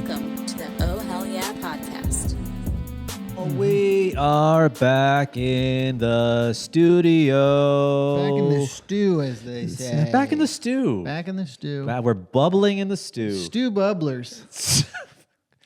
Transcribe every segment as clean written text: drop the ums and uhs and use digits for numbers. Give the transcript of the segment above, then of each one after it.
Welcome to the Oh Hell Yeah podcast. We are back in the studio. Back in the stew, as they say. Back in the stew. Back in the stew. We're bubbling in the stew. Stew bubblers.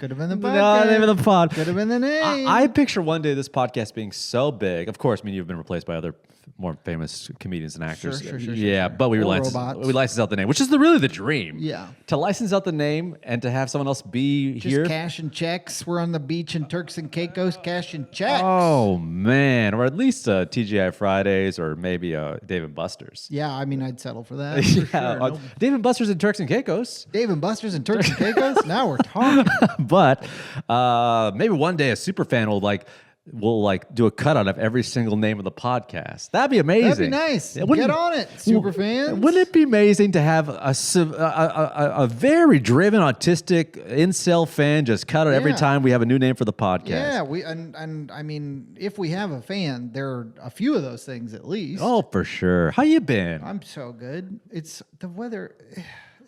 Could have been the podcast. No, name of the pod. Could have been the name. I picture one day this podcast being so big. Of course, I mean, you've been replaced by other more famous comedians and actors. Sure. Yeah, but we license out the name, which is really the dream. Yeah. To license out the name and to have someone else be Just here. cashing checks. We're on the beach in Turks and Caicos cashing checks. Oh, man. Or at least TGI Fridays or maybe Dave & Buster's. Yeah, I mean, I'd settle for that. For sure. No. Dave & Buster's and Turks and Caicos. Dave & Buster's and Turks and Caicos? Now we're talking. But maybe one day a super fan will do a cutout of every single name of the podcast. That'd be amazing. That'd be nice. Get on it, super fans. Wouldn't it be amazing to have a very driven, autistic incel fan just cut out every time we have a new name for the podcast? Yeah, and I mean, if we have a fan, there are a few of those things at least. Oh, for sure. How you been? I'm so good. It's the weather.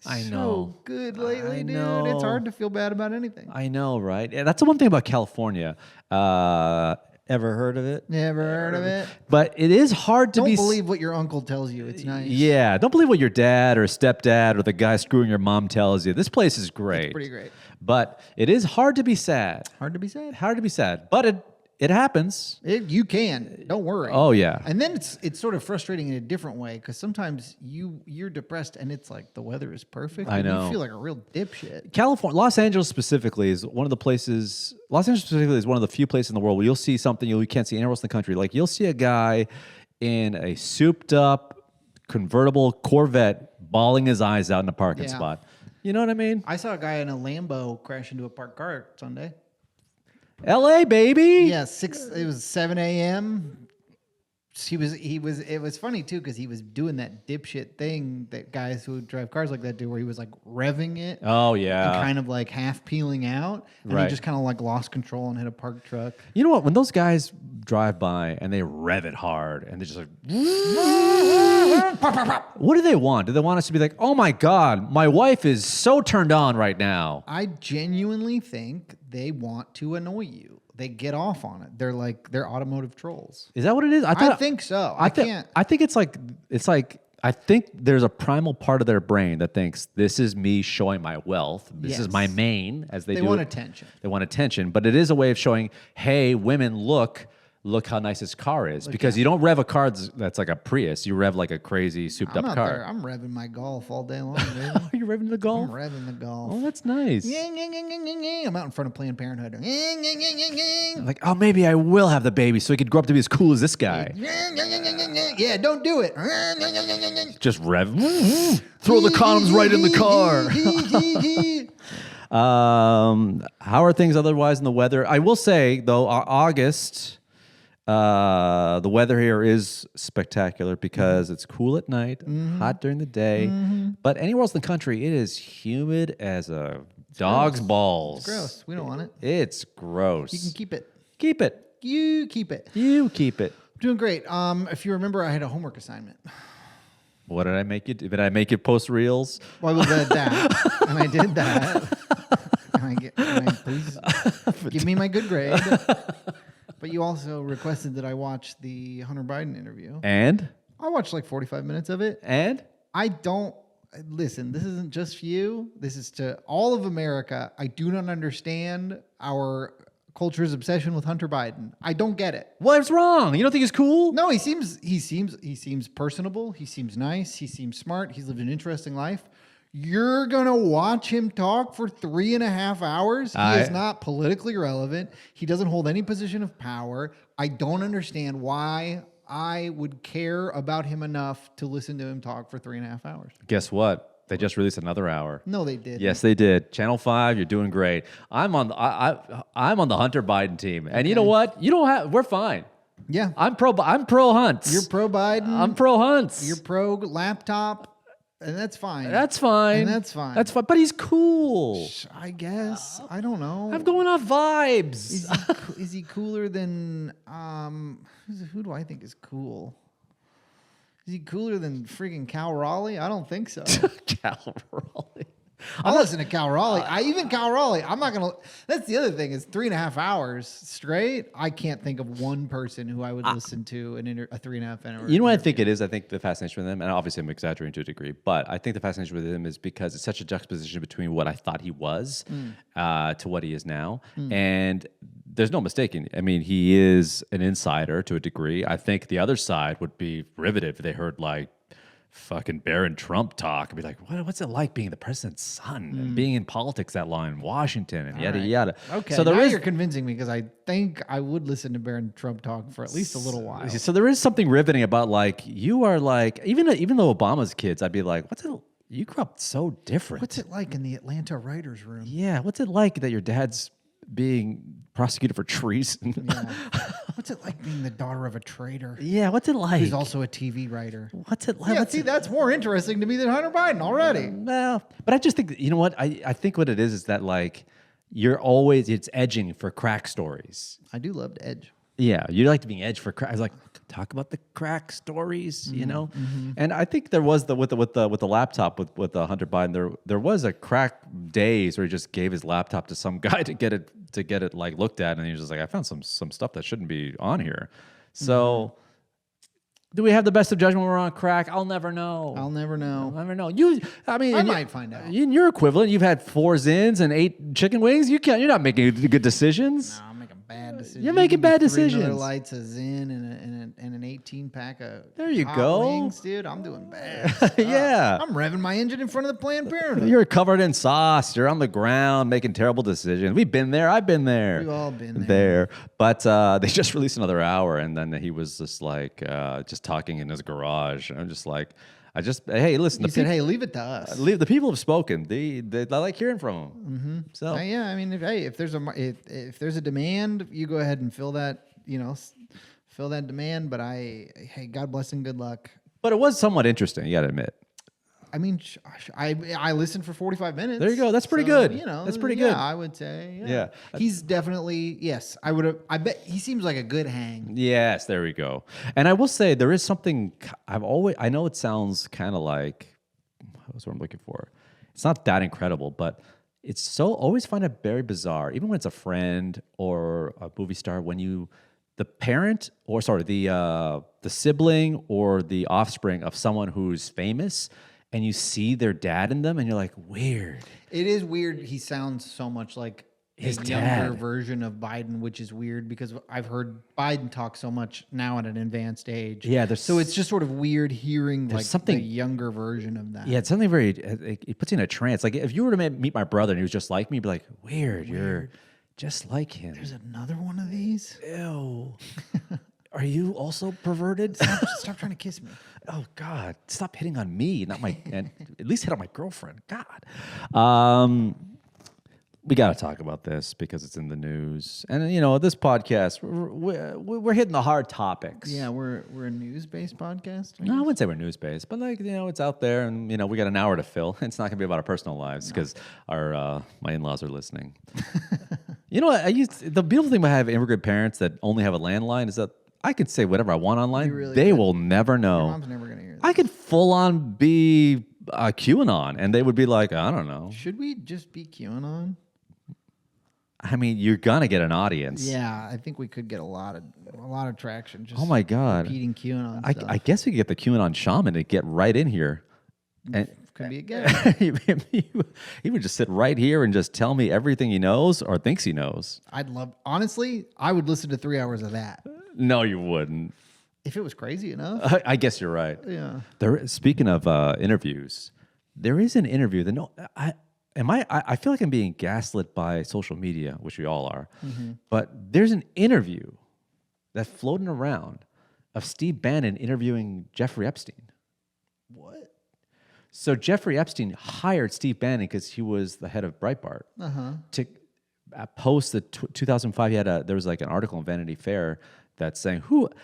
I know. So good lately, dude. know. It's hard to feel bad about anything. I know, right? Yeah, that's the one thing about California. Ever heard of it? Never heard of it. But it is hard to Don't believe what your uncle tells you. It's nice. Yeah, don't believe what your dad or stepdad or the guy screwing your mom tells you. This place is great. It's pretty great. But it is hard to be sad. Hard to be sad. Hard to be sad. But it happens. You can. Don't worry. Oh, yeah. And then it's sort of frustrating in a different way because sometimes you're depressed and it's like the weather is perfect. I and know. You feel like a real dipshit. California, Los Angeles specifically is one of the places. Los Angeles specifically is one of the few places in the world where you'll see something you can't see anywhere else in the country. Like you'll see a guy in a souped-up convertible Corvette bawling his eyes out in a parking spot. You know what I mean? I saw a guy in a Lambo crash into a parked car Sunday. L.A. baby. Yeah, it was 7 a.m. It was funny too because he was doing that dipshit thing that guys who drive cars like that do, where he was like revving it. Oh yeah, and kind of like half peeling out, and he just kind of like lost control and hit a parked truck. You know what? When those guys drive by and they rev it hard and they just like, what do they want? Do they want us to be like, oh my god, my wife is so turned on right now? I genuinely think they want to annoy you. They get off on it. They're automotive trolls. Is that what it is? I think so. I can't. I think it's like I think there's a primal part of their brain that thinks this is me showing my wealth. This is my main, as they want attention. They want attention, but it is a way of showing, hey, women, look how nice this car is. Because you don't rev a car that's like a Prius. You rev like a crazy souped up car. There. I'm revving my Golf all day long, dude. Are you revving the Golf? I'm revving the Golf. Oh, that's nice. I'm out in front of Planned Parenthood. Like, oh, maybe I will have the baby so he could grow up to be as cool as this guy. Yeah, don't do it. Just rev. Throw the condoms right in the car. How are things otherwise in the weather? I will say, though, August, the weather here is spectacular because it's cool at night, hot during the day. But anywhere else in the country, it is humid as a dog's balls. It's gross. We don't want it. It's gross. You can keep it. Keep it. You keep it. You keep it. Doing great. If you remember, I had a homework assignment. What did I make you do? Did I make you post reels? Well, I did that. And I did that. Please give me my good grade. But you also requested that I watch the Hunter Biden interview. And? I watched like 45 minutes of it. And? I don't... Listen, this isn't just for you. This is to all of America. I do not understand our culture's obsession with Hunter Biden. I don't get it. What's wrong? You don't think he's cool? No, he seems personable. He seems nice. He seems smart. He's lived an interesting life. You're going to watch him talk for 3.5 hours? He is not politically relevant. He doesn't hold any position of power. I don't understand why I would care about him enough to listen to him talk for 3.5 hours. Guess what? They just released another hour. No, they did. Yes, they did. Channel 5, you're doing great. I'm on the Hunter Biden team. And you know what? We're fine. Yeah. I'm pro Hunts. You're pro Biden. I'm pro Hunts. You're pro laptop. And that's fine. That's fine. And that's fine. That's fine. But he's cool. I guess. I don't know. I'm going off vibes. Is he cooler than who do I think is cool? Is he cooler than freaking Cal Raleigh? I don't think so. Cal Raleigh. I'll listen to Cal Raleigh. Even Cal Raleigh, I'm not going to. That's the other thing is 3.5 hours straight. I can't think of one person who I would listen to a 3.5 hour. You know what I think it is? I think the fascination with him, and obviously I'm exaggerating to a degree, but I think the fascination with him is because it's such a juxtaposition between what I thought he was to what he is now. And there's no mistaking. I mean, he is an insider to a degree. I think the other side would be riveted if they heard like fucking Barron Trump talk and be like, what's it like being the president's son and being in politics that long in Washington and yada yada. Okay, so now you're convincing me because I think I would listen to Barron Trump talk for at least a little while. So there is something riveting about like you are like even though Obama's kids, I'd be like, you grew up so different. What's it like in the Atlanta writers' room? Yeah, what's it like that your dad's being prosecuted for treason? Yeah. What's it like being the daughter of a traitor? Yeah, what's it like? He's also a TV writer. What's it like? Yeah, see, that's more interesting to me than Hunter Biden already. Well, but I just think, you know what? I think what it is that like it's edging for crack stories. I do love to edge. Yeah, you like to be edged for crack. I was like, talk about the crack stories, you know. And I think there was with the laptop with the Hunter Biden. There was a crack days where he just gave his laptop to some guy to get it like looked at, and he was just like, I found some stuff that shouldn't be on here. So, do we have the best of judgment when we're on crack? I'll never know. I'll never know. I might find out. In your equivalent, you've had 4 Zins and 8 chicken wings. You're not making good decisions. No, I'm making bad decisions. You're making bad 3 decisions. Miller Lights, a Zin, and an 18-pack of there you hot go, wings, dude. I'm doing bad. Yeah, I'm revving my engine in front of the Planned Parenthood. You're covered in sauce. You're on the ground making terrible decisions. We've been there. I've been there. We've all been there. But they just released another hour, and then he was just like just talking in his garage. And I'm just like, hey, listen. You said, hey, leave it to us. The people have spoken. They like hearing from him. Mm-hmm. So yeah, I mean, if there's a demand, you go ahead and fill that. Fill that demand. But hey, God bless and good luck. But it was somewhat interesting. You got to admit. I mean, I listened for 45 minutes. There you go. That's pretty good. That's pretty good. I would say. Yeah. He's definitely, yes. I bet he seems like a good hang. Yes, there we go. And I will say there is something I know it sounds kind of like, what's what I'm looking for? It's not that incredible, but it's so always find it very bizarre, even when it's a friend or a movie star, when the parent or the sibling or the offspring of someone who's famous, and you see their dad in them, and you're like, weird. It is weird. He sounds so much like his younger dad. version of Biden, which is weird because I've heard Biden talk so much now at an advanced age. Yeah, so it's just sort of weird hearing like something, the younger version of that. Yeah, it's something very. It puts you in a trance. Like if you were to meet my brother and he was just like me, you'd be like, weird. You're just like him. There's another one of these. Ew. Are you also perverted? Stop trying to kiss me. Oh God! Stop hitting on me, not my. And at least hit on my girlfriend. God. We got to talk about this because it's in the news, and this podcast we're hitting the hard topics. Yeah, we're a news-based podcast. No, I wouldn't say we're news-based, but it's out there, and we got an hour to fill. It's not gonna be about our personal lives because my in-laws are listening. You know what? The beautiful thing about having immigrant parents that only have a landline is that I could say whatever I want online. They will never know. Your mom's never gonna hear this. I could full on be QAnon, and they would be like, I don't know. Should we just be QAnon? I mean, you're gonna get an audience. Yeah, I think we could get a lot of traction. Just oh my God, repeating QAnon. I guess we could get the QAnon shaman to get right in here. And could be a guy. He would just sit right here and just tell me everything he knows or thinks he knows. Honestly, I would listen to 3 hours of that. No, you wouldn't. If it was crazy enough. I guess you're right. Yeah. Speaking of interviews, there is an interview that I feel like I'm being gaslit by social media, which we all are. Mm-hmm. But there's an interview that's floating around of Steve Bannon interviewing Jeffrey Epstein. What? So Jeffrey Epstein hired Steve Bannon because he was the head of Breitbart to post the 2005. There was like an article in Vanity Fair that's saying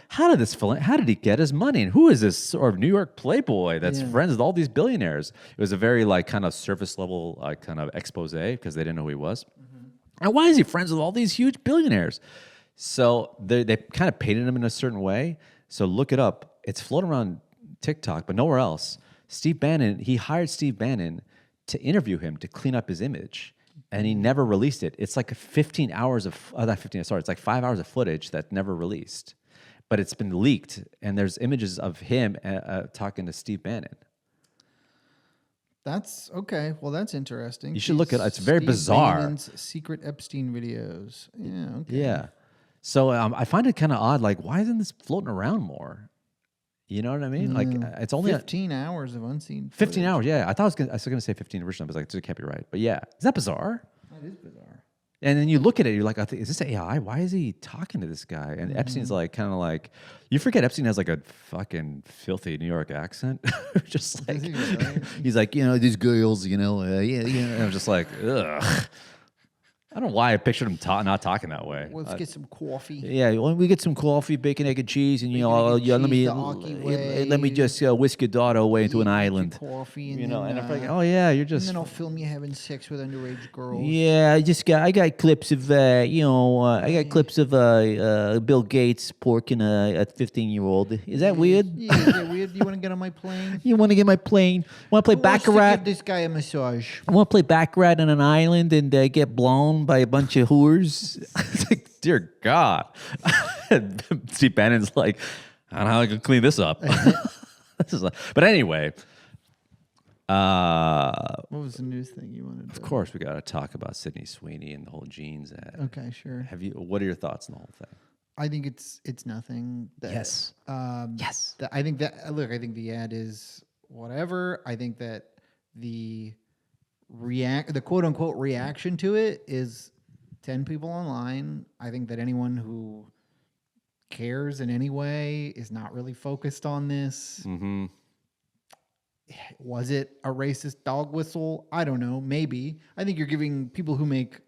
how did he get his money, and who is this sort of New York playboy that's friends with all these billionaires? It was a very like kind of surface level kind of expose because they didn't know who he was. Mm-hmm. And why is he friends with all these huge billionaires? So they kind of painted him in a certain way. So look it up. It's floating around TikTok, but nowhere else. Steve Bannon, he hired Steve Bannon to interview him to clean up his image, and he never released it. It's like 15 hours of not 15. Sorry, it's like 5 hours of footage that never released, but it's been leaked, and there's images of him talking to Steve Bannon. That's okay. Well, that's interesting. You should look at it. It's very Steve bizarre. Bannon's secret Epstein videos. Yeah. Okay. Yeah. So I find it kind of odd. Like, why isn't this floating around more? You know what I mean? Like, it's only 15 hours of unseen. 15 footage. hours. Yeah, I was going to say 15 originally, but like, it can't be right. But yeah, is that bizarre? That is bizarre. And then you look at it, you're like, is this AI? Why is he talking to this guy? And Epstein's like, kind of like, you forget Epstein has like a fucking filthy New York accent. Just like, he's like, these girls, And I'm just like, ugh. I don't know why I pictured him not talking that way. Let's get some coffee. Yeah, when we get some coffee, bacon, egg, and cheese, and let me just whisk your daughter away into an island. Coffee, and I'm like, oh yeah, you're just. And then I'll film you having sex with underage girls. Yeah, I got clips of Bill Gates porking a 15-year-old. Is that weird? Yeah, is that weird? Do you want to get on my plane? You want to get my plane? Want to play baccarat? Give this guy a massage. I want to play baccarat on an island and get blown by a bunch of whores. It's like, dear God. Steve Bannon's like, I don't know how I can clean this up. But anyway. What was the news thing you wanted to... Of course, we got to talk about Sydney Sweeney and the whole jeans ad. Okay, sure. What are your thoughts on the whole thing? I think it's nothing. Yes. Yes. I think the ad is whatever. I think that the quote unquote reaction to it is 10 people online. I think that anyone who cares in any way is not really focused on this. Mm-hmm. Was it a racist dog whistle? I don't know. Maybe. I think you're giving people who make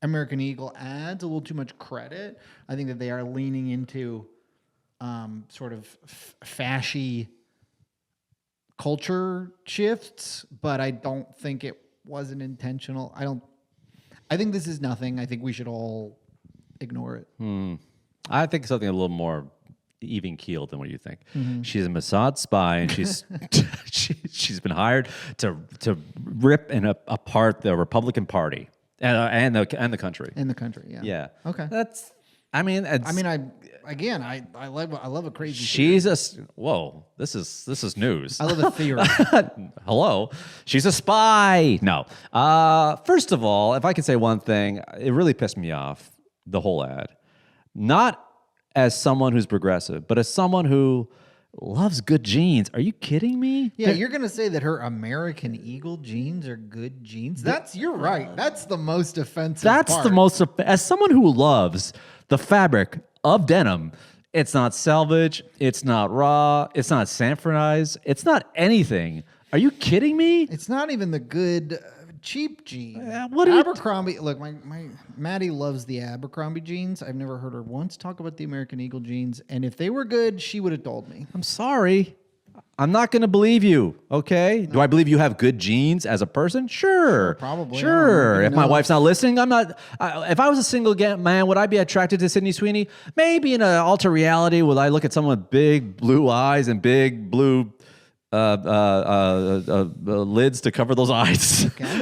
American Eagle ads a little too much credit. I think that they are leaning into sort of fashy culture shifts, but I don't think it wasn't intentional. I think this is nothing. I think we should all ignore it. I think something a little more even keeled than what you think. Mm-hmm. She's a Mossad spy, and she's been hired to rip apart the Republican Party and the country. In the country, yeah. Yeah. Okay. I love a crazy. She's whoa. This is news. I love a theory. Hello. She's a spy. No. First of all, if I can say one thing, it really pissed me off, the whole ad. Not as someone who's progressive, but as someone who loves good jeans. Are you kidding me? Yeah, you're gonna say that her American Eagle jeans are good jeans? You're right. That's the most offensive part. As someone who loves the fabric of denim, it's not selvage, it's not raw, it's not sanfordized, it's not anything. Are you kidding me? It's not even the good cheap jeans. What are Abercrombie? Look, my Maddie loves the Abercrombie jeans. I've never heard her once talk about the American Eagle jeans, and if they were good, she would have told me. I'm sorry. I'm not going to believe you, okay? No. Do I believe you have good genes as a person? Sure. Probably. Sure. If my wife's not listening, I'm not... if I was a single man, would I be attracted to Sydney Sweeney? Maybe in an alter reality, would I look at someone with big blue eyes and big blue lids to cover those eyes? Okay.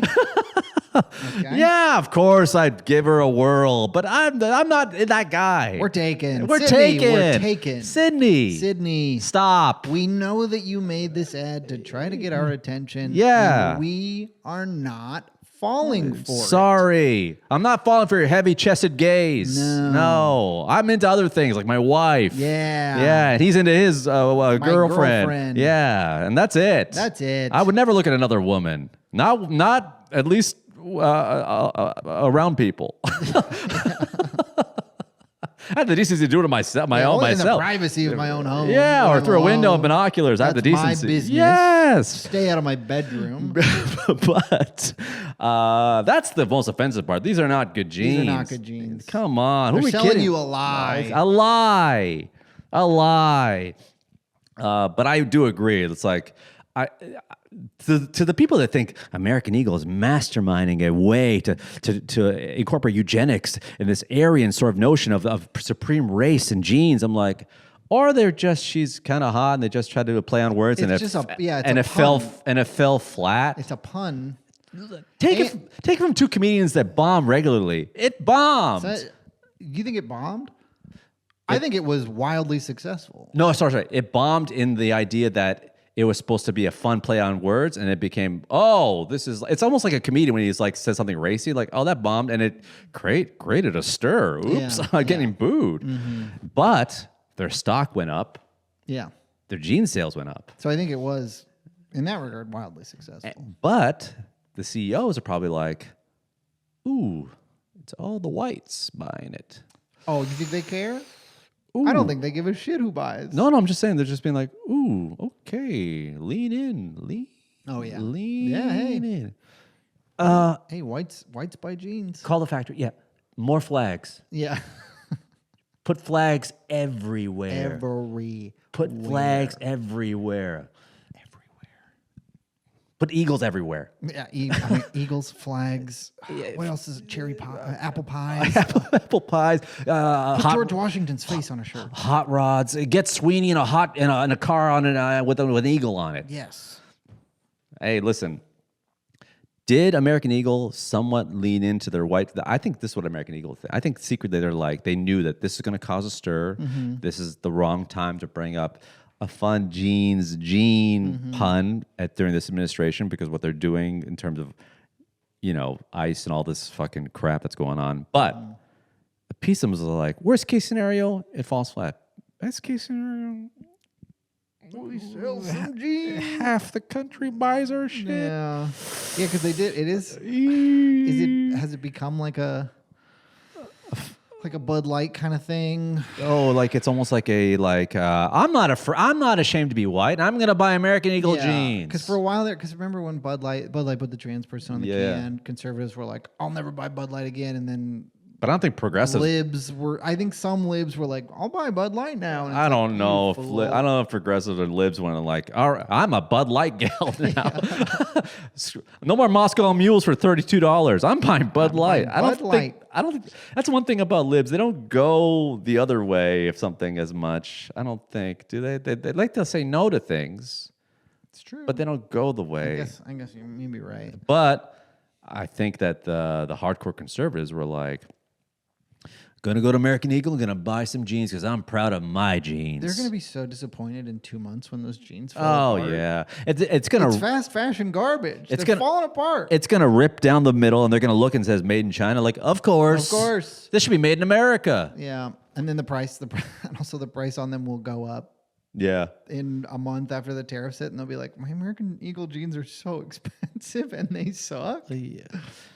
Okay. Yeah, of course I'd give her a whirl, but I'm not that guy. We're taken. We're Sydney, taken. Sydney. Stop. We know that you made this ad to try to get our attention. Yeah. And we are not falling for it. Sorry. I'm not falling for your heavy-chested gaze. No. I'm into other things like my wife. Yeah. Yeah, and he's into his girlfriend. Yeah, and that's it. That's it. I would never look at another woman. Not at least around people. I have the decency to do it myself, myself. In the privacy of my own home. Yeah, or through a window and binoculars. I have the decency. That's my business. Yes. Stay out of my bedroom. But that's the most offensive part. These are not good jeans. These are not good jeans. Come on. Who are we selling kidding? you a lie. A lie. A lie. But I do agree. It's like... To the people that think American Eagle is masterminding a way to incorporate eugenics in this Aryan sort of notion of supreme race and genes, I'm like, or she's kind of hot and they just tried to play on words, It's and just it fell flat. It's a pun. Take it from two comedians that bomb regularly. It bombed. You think it bombed? I think it was wildly successful. No, sorry. It bombed in the idea that it was supposed to be a fun play on words, and it became, it's almost like a comedian when he's like says something racy, like, oh, that bombed, and it created a stir. Oops, I'm getting booed. Mm-hmm. But their stock went up. Yeah. Their jean sales went up. So I think it was, in that regard, wildly successful. But the CEOs are probably like, ooh, it's all the whites buying it. Oh, you think they care? Ooh. I don't think they give a shit who buys. No, I'm just saying they're just being like, ooh, okay, lean in. Oh, yeah. Lean in. Hey, whites buy jeans. Call the factory. Yeah. More flags. Yeah. Put flags everywhere. Put flags everywhere. Put eagles everywhere. Yeah, eagles, flags. What else is it? Cherry pie, apple pies. Apple pies. Put George Washington's face on a shirt. Hot rods. Get Sweeney in a car on it with an eagle on it. Yes. Hey, listen. Did American Eagle somewhat lean into their white? I think this is what American Eagle. I think secretly they're like they knew that this is going to cause a stir. Mm-hmm. This is the wrong time to bring up a fun gene pun during this administration, because what they're doing in terms of, ICE and all this fucking crap that's going on. But a piece of them was like, worst case scenario, it falls flat. Best case scenario, we sell some jeans. Half the country buys our shit. Yeah, because they did. It is. Has it become like a Bud Light kind of thing? Oh, like it's almost like I'm not ashamed to be white. I'm gonna buy American Eagle jeans. Because for a while there, remember when Bud Light put the trans person on the can, conservatives were like, I'll never buy Bud Light again, and then. But I don't think progressives. I think some libs were like, I'll buy Bud Light now. And I don't know if progressives or libs went like, all right, I'm a Bud Light gal now. No more Moscow Mules for $32. I'm buying Bud Light. I don't think that's one thing about libs. They don't go the other way if something as much. I don't think. Do they? They like to say no to things. It's true. But they don't go the way. I guess you may be right. But I think that the hardcore conservatives were like, gonna go to American Eagle, gonna buy some jeans because I'm proud of my jeans. They're gonna be so disappointed in 2 months when those jeans fall apart. Oh yeah, it's fast fashion garbage. They're falling apart. It's gonna rip down the middle, and they're gonna look and it says "Made in China." Like, of course, this should be made in America. Yeah, and then the price on them will go up. Yeah. In a month after the tariffs hit, and they'll be like, my American Eagle jeans are so expensive and they suck. Yeah.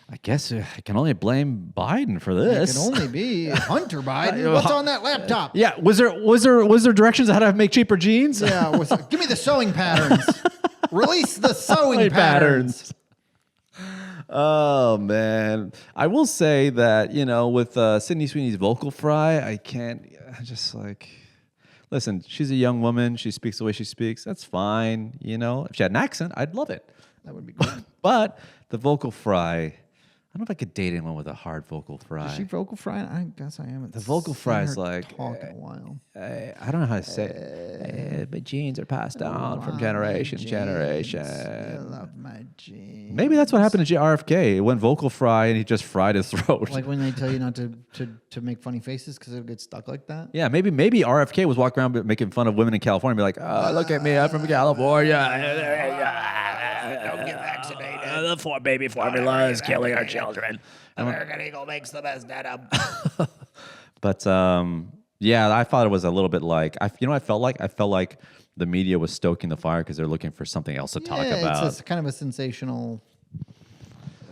I guess I can only blame Biden for this. It can only be Hunter Biden. What's on that laptop? Yeah. Was there directions on how to make cheaper jeans? Yeah. Give me the sewing patterns. Release the sewing patterns. Oh man. I will say that, with Sydney Sweeney's vocal fry, listen, she's a young woman. She speaks the way she speaks. That's fine. If she had an accent, I'd love it. That would be good. But the vocal fry, I don't know if I could date anyone with a hard vocal fry. Is she vocal fry? I guess I haven't. The vocal fry is like talk in a while. I don't know how to say it. But genes are passed down from generation to generation. I love my genes. Maybe that's what happened to RFK. It went vocal fry and he just fried his throat. Like when they tell you not to make funny faces because it'll get stuck like that. Yeah, maybe RFK was walking around making fun of women in California, and be like, "Oh, look at me, I'm from California. Don't get vaccinated. The baby formula is killing our children. American Eagle makes the best denim." But yeah, I thought it was a little bit like I felt like the media was stoking the fire because they're looking for something else to talk about. It's kind of a sensational.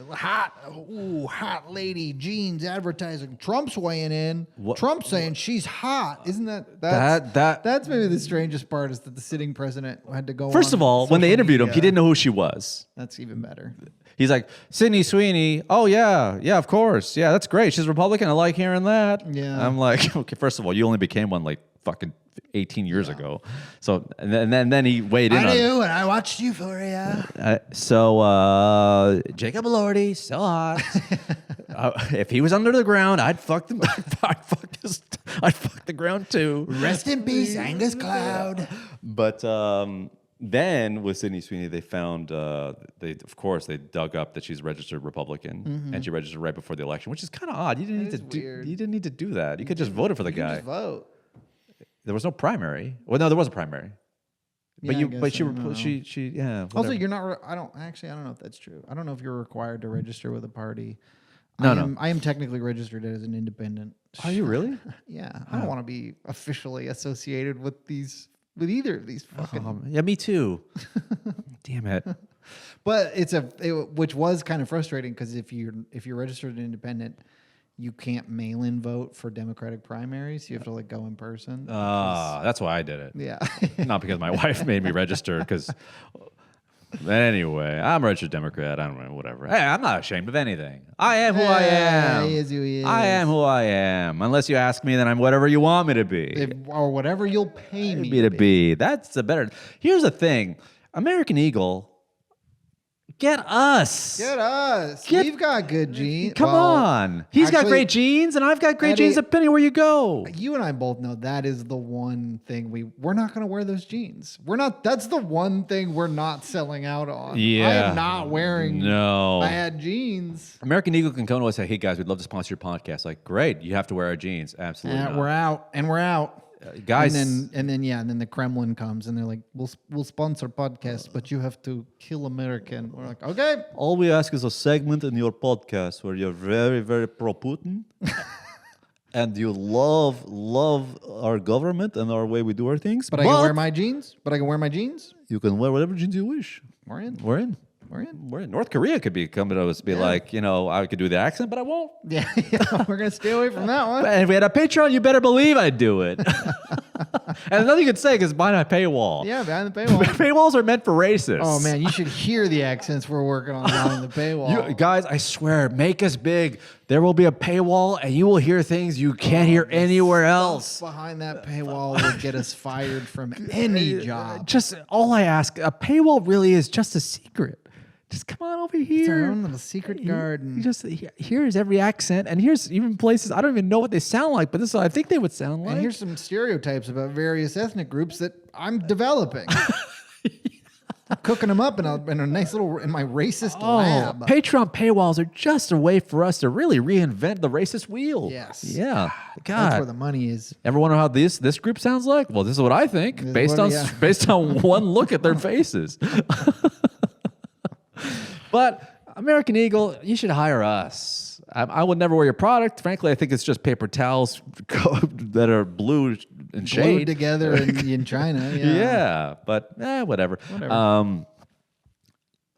Hot lady jeans advertising. Trump's weighing in. Trump's saying she's hot. Isn't that's maybe the strangest part, is that the sitting president had to go. First of all, when they interviewed him, he didn't know who she was. That's even better. He's like, Sydney Sweeney. Oh yeah, of course. Yeah, that's great. She's Republican. I like hearing that. Yeah. I'm like, okay. First of all, you only became one like fucking 18 years ago. So and then he weighed in. I knew, and I watched Euphoria. Jacob Elordi, so hot. If he was under the ground, I'd fuck the ground too. Rest in peace, Angus Cloud. But Then with Sydney Sweeney, they found they dug up that she's a registered Republican and she registered right before the election, which is kind of odd. You didn't need to do that. You could just vote for the guy. Just vote. There was no primary. Well, no, there was a primary. Yeah, But she yeah. Also, whatever. you're not. I don't know if that's true. I don't know if you're required to register with a party. No. I am technically registered as an independent. Are you really? Yeah, I don't want to be officially associated with either of these fucking. Yeah, me too. Damn it. But which was kind of frustrating because if you're registered independent, you can't mail-in vote for Democratic primaries. You have to like go in person. That's why I did it. Yeah. Not because my wife made me register. Because anyway, I'm a registered Democrat. I don't know, whatever. Hey, I'm not ashamed of anything. I am who I am. He is who he is. I am who I am. Unless you ask me, then I'm whatever you want me to be. Or whatever you'll pay me to be. That's the better. Here's the thing. American Eagle, get us. We've got good genes. Come on. He's got great genes, and I've got great genes depending where you go. You and I both know that is the one thing we're not going to wear those jeans. That's the one thing we're not selling out on. Yeah. I am not wearing bad jeans. American Eagle can come to us and say, hey, guys, we'd love to sponsor your podcast. Like, great. You have to wear our jeans. Absolutely not. We're out. Guys, and then the Kremlin comes and they're like, we'll sponsor podcasts, but you have to kill American. We're like, okay. All we ask is a segment in your podcast where you're very, very pro Putin, and you love our government and our way we do our things. But I can wear my jeans. You can wear whatever jeans you wish. We're in. North Korea could be coming to us, like, I could do the accent, but I won't. Yeah, we're gonna stay away from that one. And if we had a Patreon, you better believe I'd do it. And nothing you could say because behind a paywall. Yeah, behind the paywall. Paywalls are meant for racists. Oh man, you should hear the accents we're working on behind the paywall. Guys, I swear, make us big. There will be a paywall, and you will hear things you can't hear anywhere else. Behind that paywall would get us fired from any job. Just all I ask, a paywall really is just a secret. Just come on over here. It's our own little secret garden. Here's every accent, and here's even places I don't even know what they sound like, but this is what I think they would sound like. And here's some stereotypes about various ethnic groups that I'm developing. I'm cooking them up in a nice little in my racist lab. Patreon paywalls are just a way for us to really reinvent the racist wheel. Yes. Yeah. God. That's where the money is. Ever wonder how this group sounds like? Well, this is what I think based on one look at their faces. But American Eagle, you should hire us. I would never wear your product. Frankly, I think it's just paper towels that are blue and shade. Glued together in China. Yeah. Yeah, but whatever.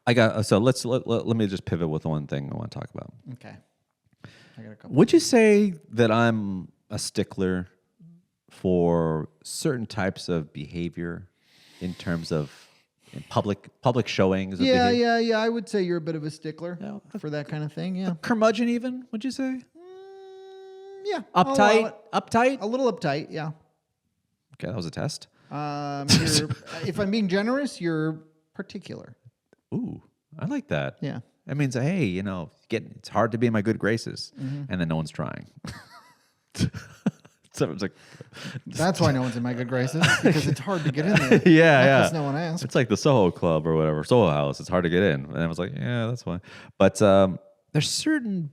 Let me just pivot with one thing I want to talk about. Okay. I got a couple. Would you say that I'm a stickler for certain types of behavior in terms of public showings? Yeah. I would say you're a bit of a stickler for that kind of thing. Yeah. Curmudgeon, even? Would you say? Yeah. Uptight. A little uptight. Yeah. Okay, that was a test. If I'm being generous, you're particular. Ooh, I like that. Yeah. That means, hey, it's hard to be in my good graces, and then no one's trying. So it's like, that's why no one's in my good graces, because it's hard to get in there. Yeah. Because no one asks. It's like the Soho Club or whatever, Soho House. It's hard to get in. And I was like, yeah, that's fine. But there's certain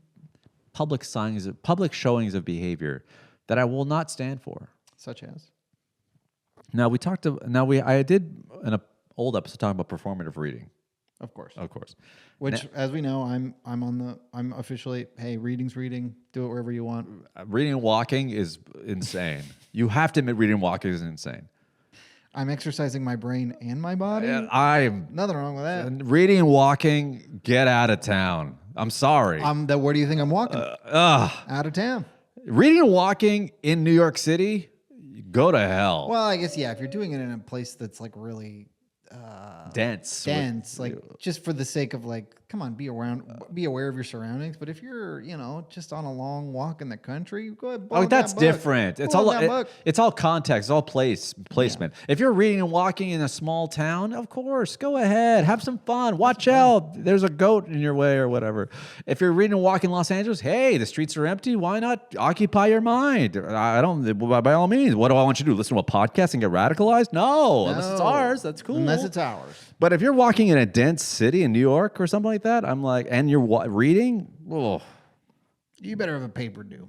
public showings of behavior that I will not stand for. Such as? Now I did an old episode talking about performative reading. Of course. Which, as we know, I'm officially, hey, reading's reading. Do it wherever you want. Reading and walking is insane. You have to admit reading and walking is insane. I'm exercising my brain and my body. Nothing wrong with that. Reading and walking, get out of town. I'm sorry. Where do you think I'm walking? Out of town. Reading and walking in New York City, go to hell. Well, I guess, yeah, if you're doing it in a place that's like really... dense, like just for the sake of like come on, be aware of your surroundings. But if you're, just on a long walk in the country, go ahead. Oh, that's different. It's all context. It's all placement. Yeah. If you're reading and walking in a small town, of course, go ahead, have some fun. Watch out, there's a goat in your way or whatever. If you're reading and walking in Los Angeles, hey, the streets are empty. Why not occupy your mind? I don't. By all means, what do I want you to do? Listen to a podcast and get radicalized? No, unless it's ours. That's cool. Unless it's ours. But if you're walking in a dense city in New York or something like that, I'm like, and you're reading, you better have a paper due.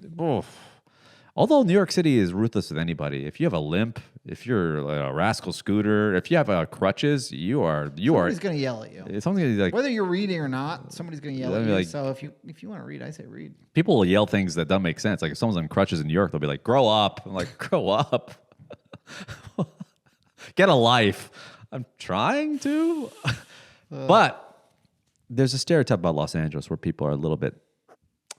Although New York City is ruthless with anybody. If you have a limp, if you're a rascal scooter, if you have crutches, somebody's going to yell at you. It's something like whether you're reading or not, somebody's going to yell at you. So if you want to read, I say read. People will yell things that don't make sense. Like if someone's on crutches in New York, they'll be like, "Grow up!" I'm like, "Grow up, get a life." I'm trying to, but there's a stereotype about Los Angeles where people are a little bit,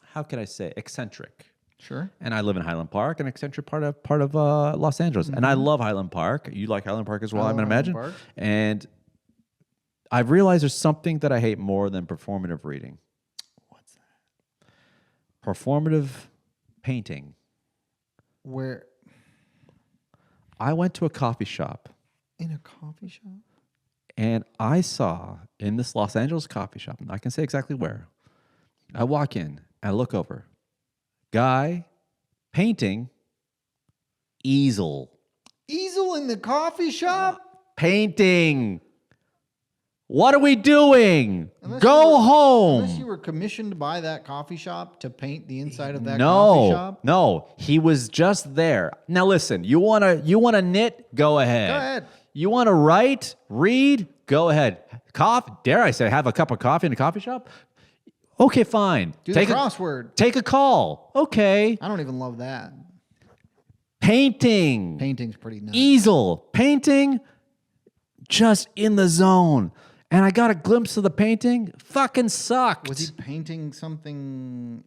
how can I say, eccentric. Sure. And I live in Highland Park, an eccentric part of Los Angeles, and I love Highland Park. You like Highland Park as well, I'm gonna imagine. Park. And I've realized there's something that I hate more than performative reading. What's that? Performative painting. Where? I went to a coffee shop. In a coffee shop? And I saw in this Los Angeles coffee shop, and I can say exactly where. I walk in, I look over. Guy painting easel. Easel in the coffee shop? Painting. What are we doing? Go home. Unless you were commissioned by that coffee shop to paint the inside of that coffee shop? No, he was just there. Now listen, you wanna knit? Go ahead. Go ahead. You want to write, read? Go ahead. Dare I say, have a cup of coffee in a coffee shop? Okay, fine. Take a crossword. Take a call. Okay. I don't even love that. Painting. Painting's pretty nice. Easel. Painting. Just in the zone. And I got a glimpse of the painting. Fucking sucked. Was he painting something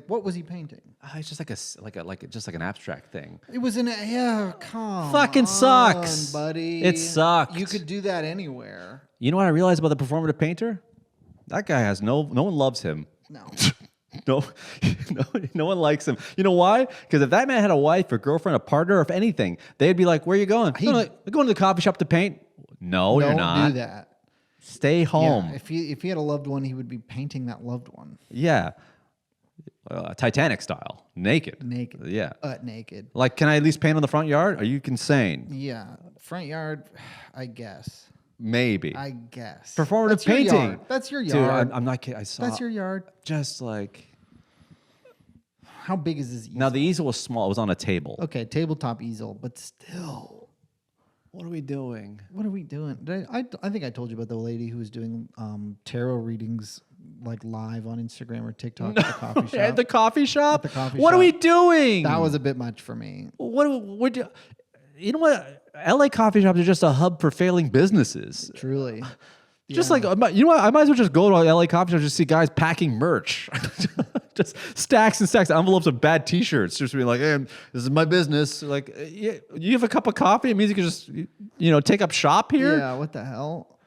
what was he painting? It's just just like an abstract thing. It was come fucking sucks, buddy. It sucked. You could do that anywhere. You know what I realized about the performative painter? That guy has no one loves him. No. No one likes him. You know why? Because if that man had a wife or girlfriend, a partner, or if anything, they'd be like, "Where are you going?" "I'm going to the coffee shop to paint." No, you're not. Don't do that. Stay home. Yeah, if he had a loved one, he would be painting that loved one. Yeah. Titanic style. Naked. Yeah. Naked. Like, can I at least paint on the front yard? Are you insane? Yeah. Front yard, I guess. Maybe. I guess. Performative painting. That's your yard. Dude, I'm not kidding. That's your yard. Just like. How big is this easel? Now, the easel was small. It was on a table. Okay, tabletop easel, but still. What are we doing? I think I told you about the lady who was doing tarot readings like live on Instagram or TikTok at the coffee shop. At the coffee shop? What are we doing? That was a bit much for me. You know what? LA coffee shops are just a hub for failing businesses. Truly. Just like, you know what? I might as well just go to LA coffee shop and just see guys packing merch. Just stacks and stacks of envelopes of bad T-shirts. Just being like, hey, this is my business. Like, you have a cup of coffee? It means you can just, take up shop here? Yeah, what the hell?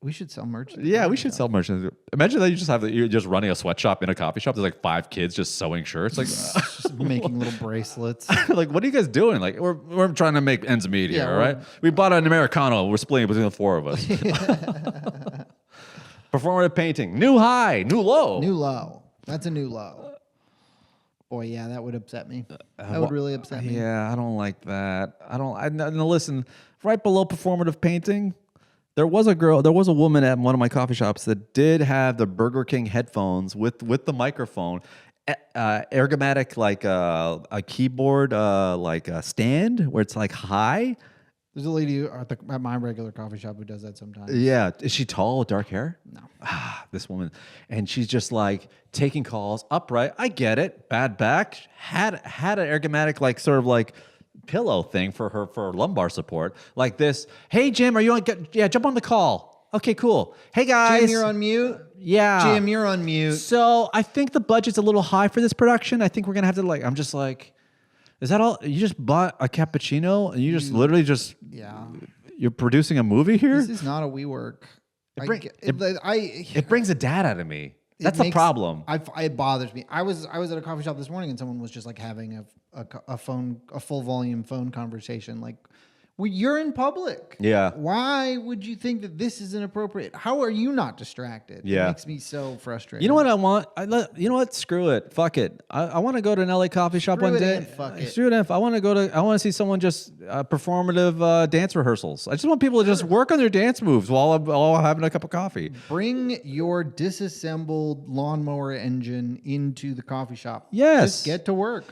We should sell merch. Yeah, we should sell merch. Imagine that you're just running a sweatshop in a coffee shop. There's like 5 kids just sewing shirts. Like just making little bracetlets. Like, what are you guys doing? Like, we're trying to make ends meet here, all right? We bought an Americano. We're splitting between the 4 of us. Performative painting. New high, new low. New low. That's a new low. Boy, yeah, that would upset me. That would really upset me. Yeah, I don't like that. No, listen, right below performative painting, there was a woman at one of my coffee shops that did have the Burger King headphones with the microphone, ergomatic, like a keyboard, like a stand where it's like high. There's a lady at my regular coffee shop who does that sometimes. Yeah. Is she tall with dark hair? No. This woman. And she's just like taking calls upright. I get it. Bad back. Had an ergomatic, like sort of like pillow thing for lumbar support. Like this. Hey, Jim, are you on? Yeah, jump on the call. Okay, cool. Hey, guys. Jim, you're on mute? Yeah. Jim, you're on mute. So I think the budget's a little high for this production. I think we're going to have to I'm just like, is that all? You just bought a cappuccino and you just literally just, yeah. You're producing a movie here? This is not a WeWork. It brings a dad out of me. That's the problem. It bothers me. I was at a coffee shop this morning and someone was just like having a full volume phone conversation. Like, well, you're in public. Yeah. Why would you think that this is inappropriate? How are you not distracted? Yeah. It makes me so frustrated. You know what I want? You know what? Screw it. Fuck it. I want to go to an LA coffee shop one day. Fuck it. Screw it. I want to see someone just performative dance rehearsals. I just want people to just work on their dance moves while I'm having a cup of coffee. Bring your disassembled lawnmower engine into the coffee shop. Yes. Just get to work.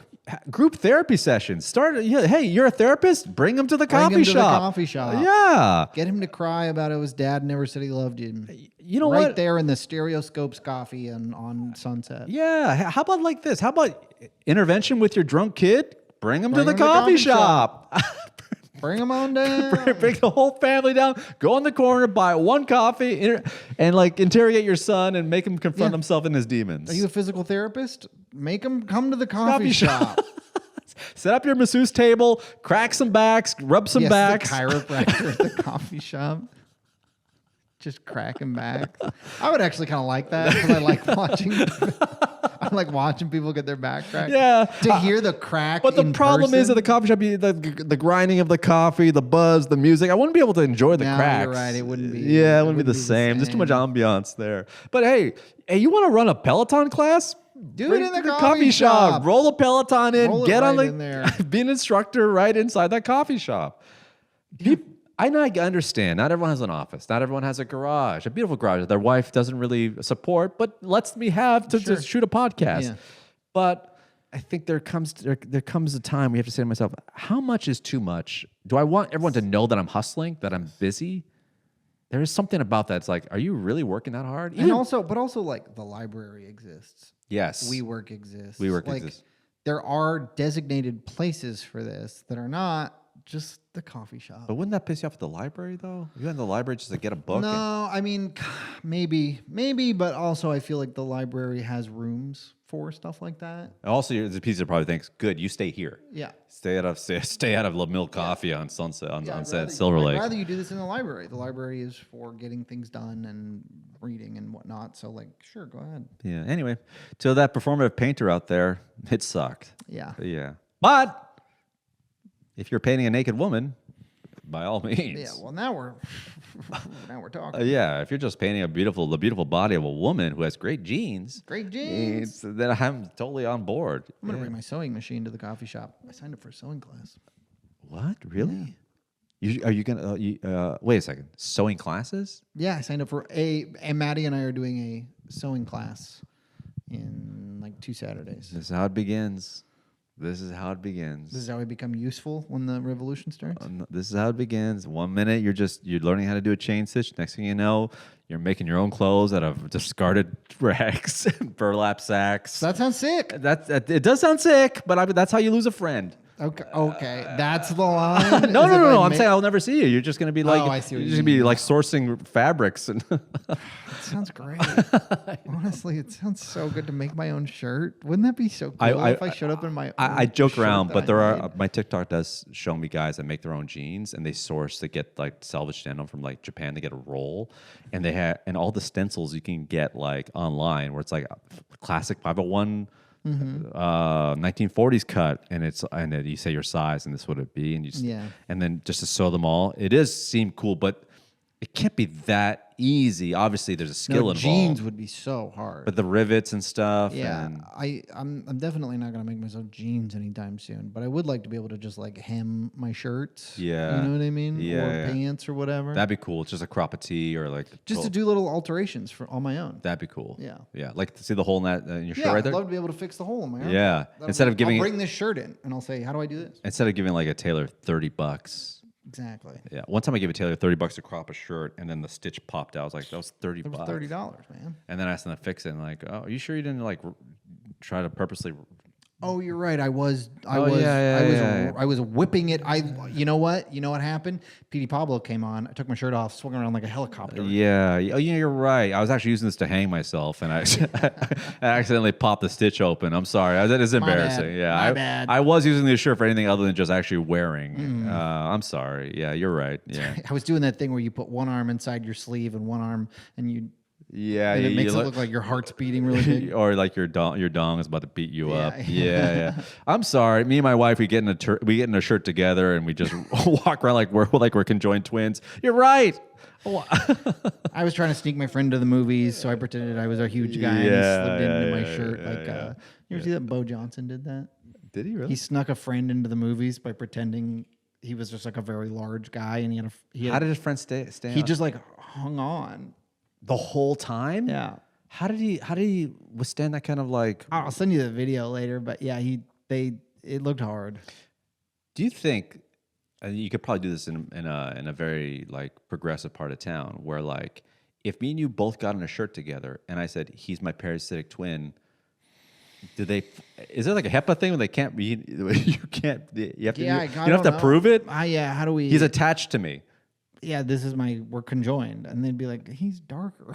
Group therapy sessions. Hey, you're a therapist? Bring him to the coffee shop. Yeah. Get him to cry about how his dad never said he loved him. You know right what? there in the Stereoscopes coffee and on Sunset. Yeah. How about like this? How about intervention with your drunk kid? Bring him to the coffee shop. Bring them on down. Bring the whole family down. Go in the corner, buy one coffee, and like interrogate your son and make him confront himself and his demons. Are you a physical therapist? Make him come to the coffee shop. Set up your masseuse table, crack some backs, rub some backs. The chiropractor at the coffee shop. Just cracking backs. I would actually kind of like that because I like watching. I like watching people get their back cracked. Yeah. To hear the crack. But the problem is at the coffee shop, the grinding of the coffee, the buzz, the music. I wouldn't be able to enjoy the cracks. You're right. It wouldn't be. Yeah, it wouldn't be the same. There's too much ambiance there. But hey, you want to run a Peloton class? Do it in the coffee shop. Roll a Peloton in. Get on in there. Be an instructor right inside that coffee shop. I understand. Not everyone has an office. Not everyone has a garage, a beautiful garage that their wife doesn't really support, but lets me have to shoot a podcast. Yeah. But I think there comes a time we have to say to myself, how much is too much? Do I want everyone to know that I'm hustling, that I'm busy? There is something about that. It's like, are you really working that hard? But also like the library exists. Yes. WeWork exists. Exists. There are designated places for this that are not just the coffee shop. But wouldn't that piss you off at the library, though? You went to the library just to get a book? No, I mean, maybe, but also I feel like the library has rooms for stuff like that. Also, there's a piece that probably thinks, good, you stay here. Yeah. Stay out of La Mill Coffee on Sunset, Silver Lake. I'd rather you do this in the library. The library is for getting things done and reading and whatnot. So, like, sure, go ahead. Yeah. Anyway, to that performative painter out there, it sucked. Yeah. Yeah. But if you're painting a naked woman, by all means. Yeah, well, now we're talking. Yeah, if you're just painting the beautiful body of a woman who has great genes, then I'm totally on board. I'm gonna bring my sewing machine to the coffee shop. I signed up for a sewing class. What? Really? Yeah. Are you gonna wait a second? Sewing classes? Yeah, I signed up for and Maddie and I are doing a sewing class in like 2 Saturdays. This is how it begins. This is how we become useful when the revolution starts. This is how it begins. 1 minute you're learning how to do a chain stitch. Next thing you know, you're making your own clothes out of discarded rags and burlap sacks. That sounds sick. It does sound sick, but that's how you lose a friend. Okay, that's the line. No. I'm saying I'll never see you. You're just gonna be like, I see what you're you just gonna be like sourcing fabrics and. It sounds great. Honestly, it sounds so good to make my own shirt. Wouldn't that be so cool if I showed up in my own I joke around, but made? My TikTok does show me guys that make their own jeans and they get like salvaged denim from like Japan. They get a roll, and they have all the stencils you can get like online where it's like a classic 501. 1940s cut, and you say your size and this would it be, and then just to sew them all. It does seem cool, but it can't be that easy. Obviously, there's a skill involved. Jeans would be so hard. But the rivets and stuff. Yeah, and I'm definitely not gonna make myself jeans anytime soon. But I would like to be able to just like hem my shirts. Yeah, you know what I mean. Yeah, or pants or whatever. That'd be cool. It's just a crop of tee or like just to do little alterations on my own. That'd be cool. Yeah. Like to see the hole in that in your shirt right there. I'd love to be able to fix the hole in my arm. Yeah, I'll bring this shirt in and I'll say, how do I do this? Instead of giving like a tailor $30. Exactly. Yeah. One time I gave a tailor $30 to crop a shirt, and then the stitch popped out. I was like, "That was $30." It was $30, man. And then I asked them to fix it, and like, "Oh, are you sure you didn't like try to purposely Oh, you're right. I was whipping it. You know what? You know what happened? Petey Pablo came on. I took my shirt off, swung around like a helicopter. Yeah. Oh, yeah, you're right. I was actually using this to hang myself, and I accidentally popped the stitch open. I'm sorry. That is embarrassing. Bad. Yeah. My bad. I was using this shirt for anything other than just actually wearing. I'm sorry. Yeah, you're right. Yeah. I was doing that thing where you put one arm inside your sleeve and one arm, and you. Yeah, and it makes it look like your heart's beating really big, or like your dong is about to beat you up. Yeah. Yeah. I'm sorry. Me and my wife, we get in a shirt together, and we just walk around like we're conjoined twins. You're right. I was trying to sneak my friend to the movies, so I pretended I was a huge guy and he slipped into my shirt. You ever see that Bo Johnson did that? Did he really? He snuck a friend into the movies by pretending he was just like a very large guy, and how did his friend stay? He just like hung on. The whole time? Yeah. How did he withstand that kind of like? I'll send you the video later, but yeah, it looked hard. Do you think you could probably do this in a very like progressive part of town where like if me and you both got in a shirt together and I said he's my parasitic twin, is there like a HEPA thing where they can't be? You have to prove it. Yeah. How do we? He's attached to me. Yeah, we're conjoined. And they'd be like, he's darker.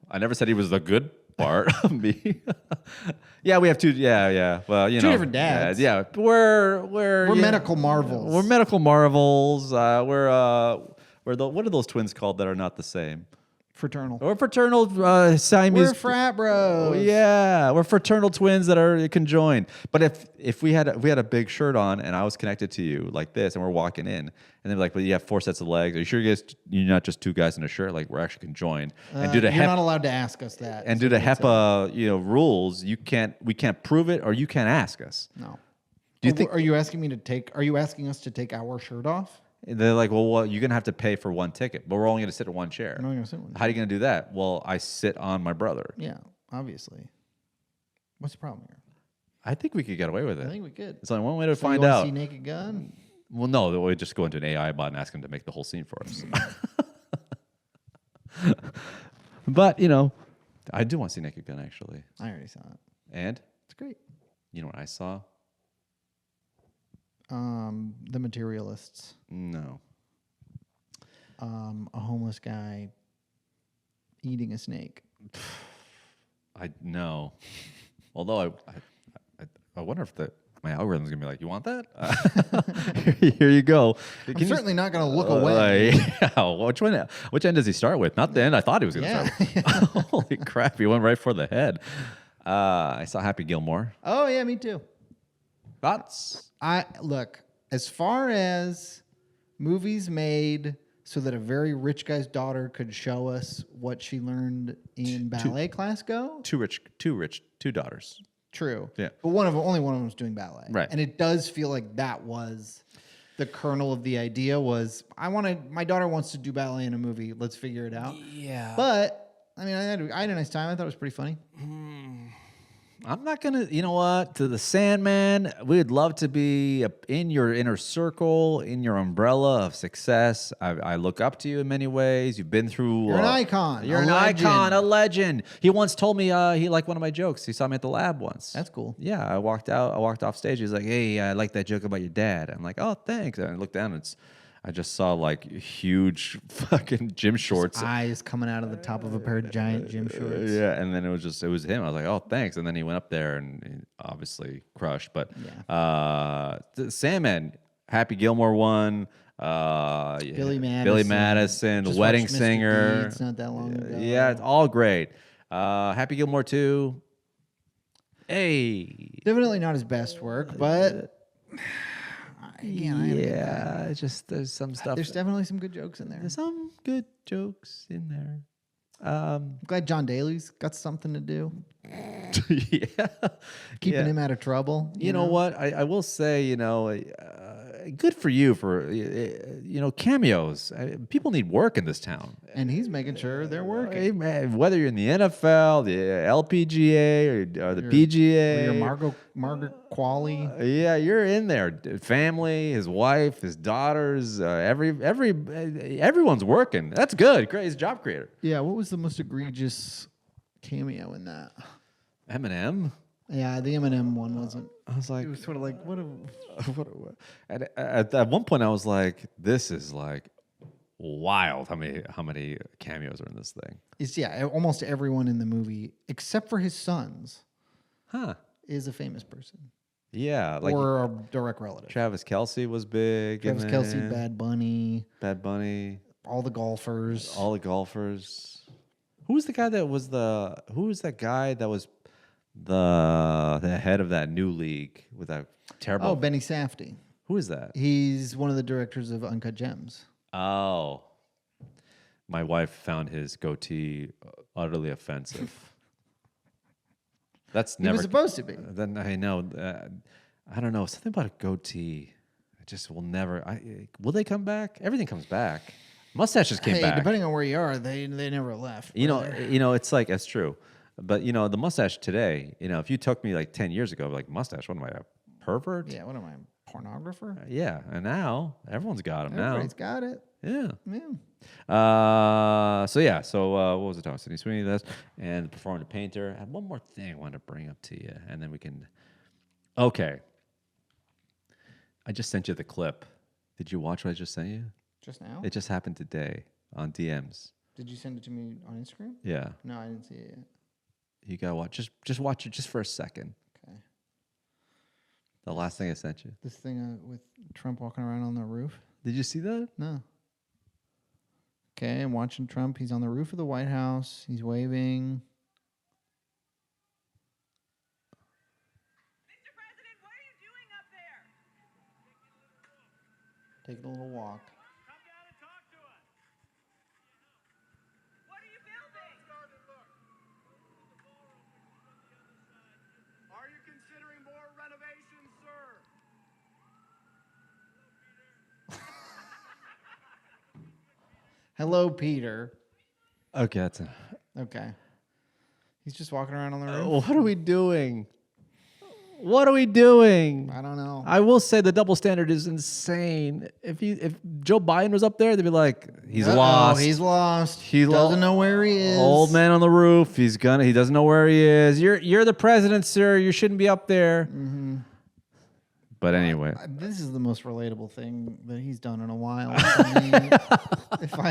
I never said he was the good part of me. Yeah, we have two. Yeah. Well, two different dads. Yeah, we're medical marvels. We're medical marvels. What are those twins called that are not the same? Fraternal. Or fraternal Siamese. We're frat bros. Yeah, we're fraternal twins that are conjoined. But if we had a big shirt on and I was connected to you like this and we're walking in and they're like, "But you have 4 sets of legs. Are you sure you're not just 2 guys in a shirt? Like we're actually conjoined." And you're not allowed to ask us that. And due to HEPA, rules, we can't prove it or you can't ask us. No. Do you think? Are you asking us to take our shirt off? They're like, well, you're gonna have to pay for 1 ticket, but we're only gonna sit in 1 chair. I'm only gonna sit in 1 chair. How are you gonna do that? Well, I sit on my brother. Yeah, obviously. What's the problem here? I think we could get away with it. I think we could. It's only one way to So find you out. See Naked Gun? Well, no, we just go into an AI bot and ask him to make the whole scene for us. But I do want to see Naked Gun actually. I already saw it. And it's great. You know what I saw? The Materialists. No. A homeless guy eating a snake. I know. Although I wonder if my algorithm's gonna be like, you want that? Here you go. I'm certainly not gonna look away. Yeah. Which end does he start with? Not the end I thought he was gonna start with. Holy crap! He went right for the head. I saw Happy Gilmore. Oh yeah, me too. Thoughts? Look, as far as movies made so that a very rich guy's daughter could show us what she learned in ballet class go. Two daughters. True. Yeah. But only one of them was doing ballet. Right. And it does feel like that was the kernel of the idea was my daughter wants to do ballet in a movie. Let's figure it out. Yeah. But I mean, I had a nice time. I thought it was pretty funny. I'm not going to, you know what? To the Sandman, we'd love to be in your inner circle, in your umbrella of success. I look up to you in many ways. You've been through... You're an icon. You're an icon, a legend. He once told me he liked one of my jokes. He saw me at the lab once. That's cool. Yeah, I walked off stage. He's like, hey, I like that joke about your dad. I'm like, oh, thanks. And I looked down and I just saw like huge fucking gym shorts. His eyes coming out of the top of a pair of giant gym shorts. Yeah, and then it was him. I was like, oh, thanks. And then he went up there and he obviously crushed. But the Sandman, Happy Gilmore won. Billy Madison, The Just Wedding watched Mr. Singer. Deeds not that long ago. Yeah, it's all great. Happy Gilmore 2. Hey. Definitely not his best work, but it's just there's some stuff. There's definitely some good jokes in there. There's some good jokes in there. I'm glad John Daly's got something to do. Yeah. Keeping him out of trouble. You know what? I will say, good for you for, cameos. People need work in this town. And he's making sure they're working. Hey, man, whether you're in the NFL, the LPGA, or the PGA. Or your Margaret Qualley. Yeah, you're in there. Family, his wife, his daughters, everyone's working. That's good. Great. He's a job creator. Yeah, what was the most egregious cameo in that? Eminem. Yeah, the Eminem one wasn't. I was like, It was sort of like, what? and at one point I was like, this is like wild. How many cameos are in this thing? It's almost everyone in the movie except for his sons Huh? is a famous person Yeah, like or a direct relative. Travis Kelce was big. Travis Kelce, Bad Bunny, all the golfers. Who was that guy that was the head of that new league with that terrible? Oh, Benny Safdie. Who is that? He's one of the directors of Uncut Gems. Oh, my wife found his goatee utterly offensive. That's never. He was supposed to be. Then I know. I don't know, something about a goatee. I just will never. Will they come back? Everything comes back. Mustaches came back. Depending on where you are, they never left. You know, it's like that's true. But the mustache today. If you took me like 10 years ago, like mustache, what am I, a pervert? Yeah, what am I, a pornographer? Yeah, and now everyone's got them. Everybody's got it. Yeah. Yeah. So what was it talking? Sydney Sweeney, that's and the Performative Painter. I had one more thing I wanted to bring up to you, and then we can. Okay. I just sent you the clip. Did you watch what I just sent you? Just now? It just happened today on DMs. Did you send it to me on Instagram? Yeah. No, I didn't see it yet. You gotta watch. Just watch it just for a second. Okay. The last thing I sent you. This thing with Trump walking around on the roof? Did you see that? No. Okay, I'm watching Trump. He's on the roof of the White House. He's waving. Mr. President, what are you doing up there? Taking a little walk. Come down and talk to us. What are you building? Are you considering more renovations, sir? Hello, Peter. Okay, that's it. Okay. He's just walking around on the roof. What are we doing? What are we doing? I don't know. I will say the double standard is insane. If Joe Biden was up there, they'd be like, he's lost. He's lost. He doesn't know where he is. Old man on the roof. He doesn't know where he is. You're the president, sir. You shouldn't be up there. Mm-hmm. But anyway, This is the most relatable thing that he's done in a while. I mean, if I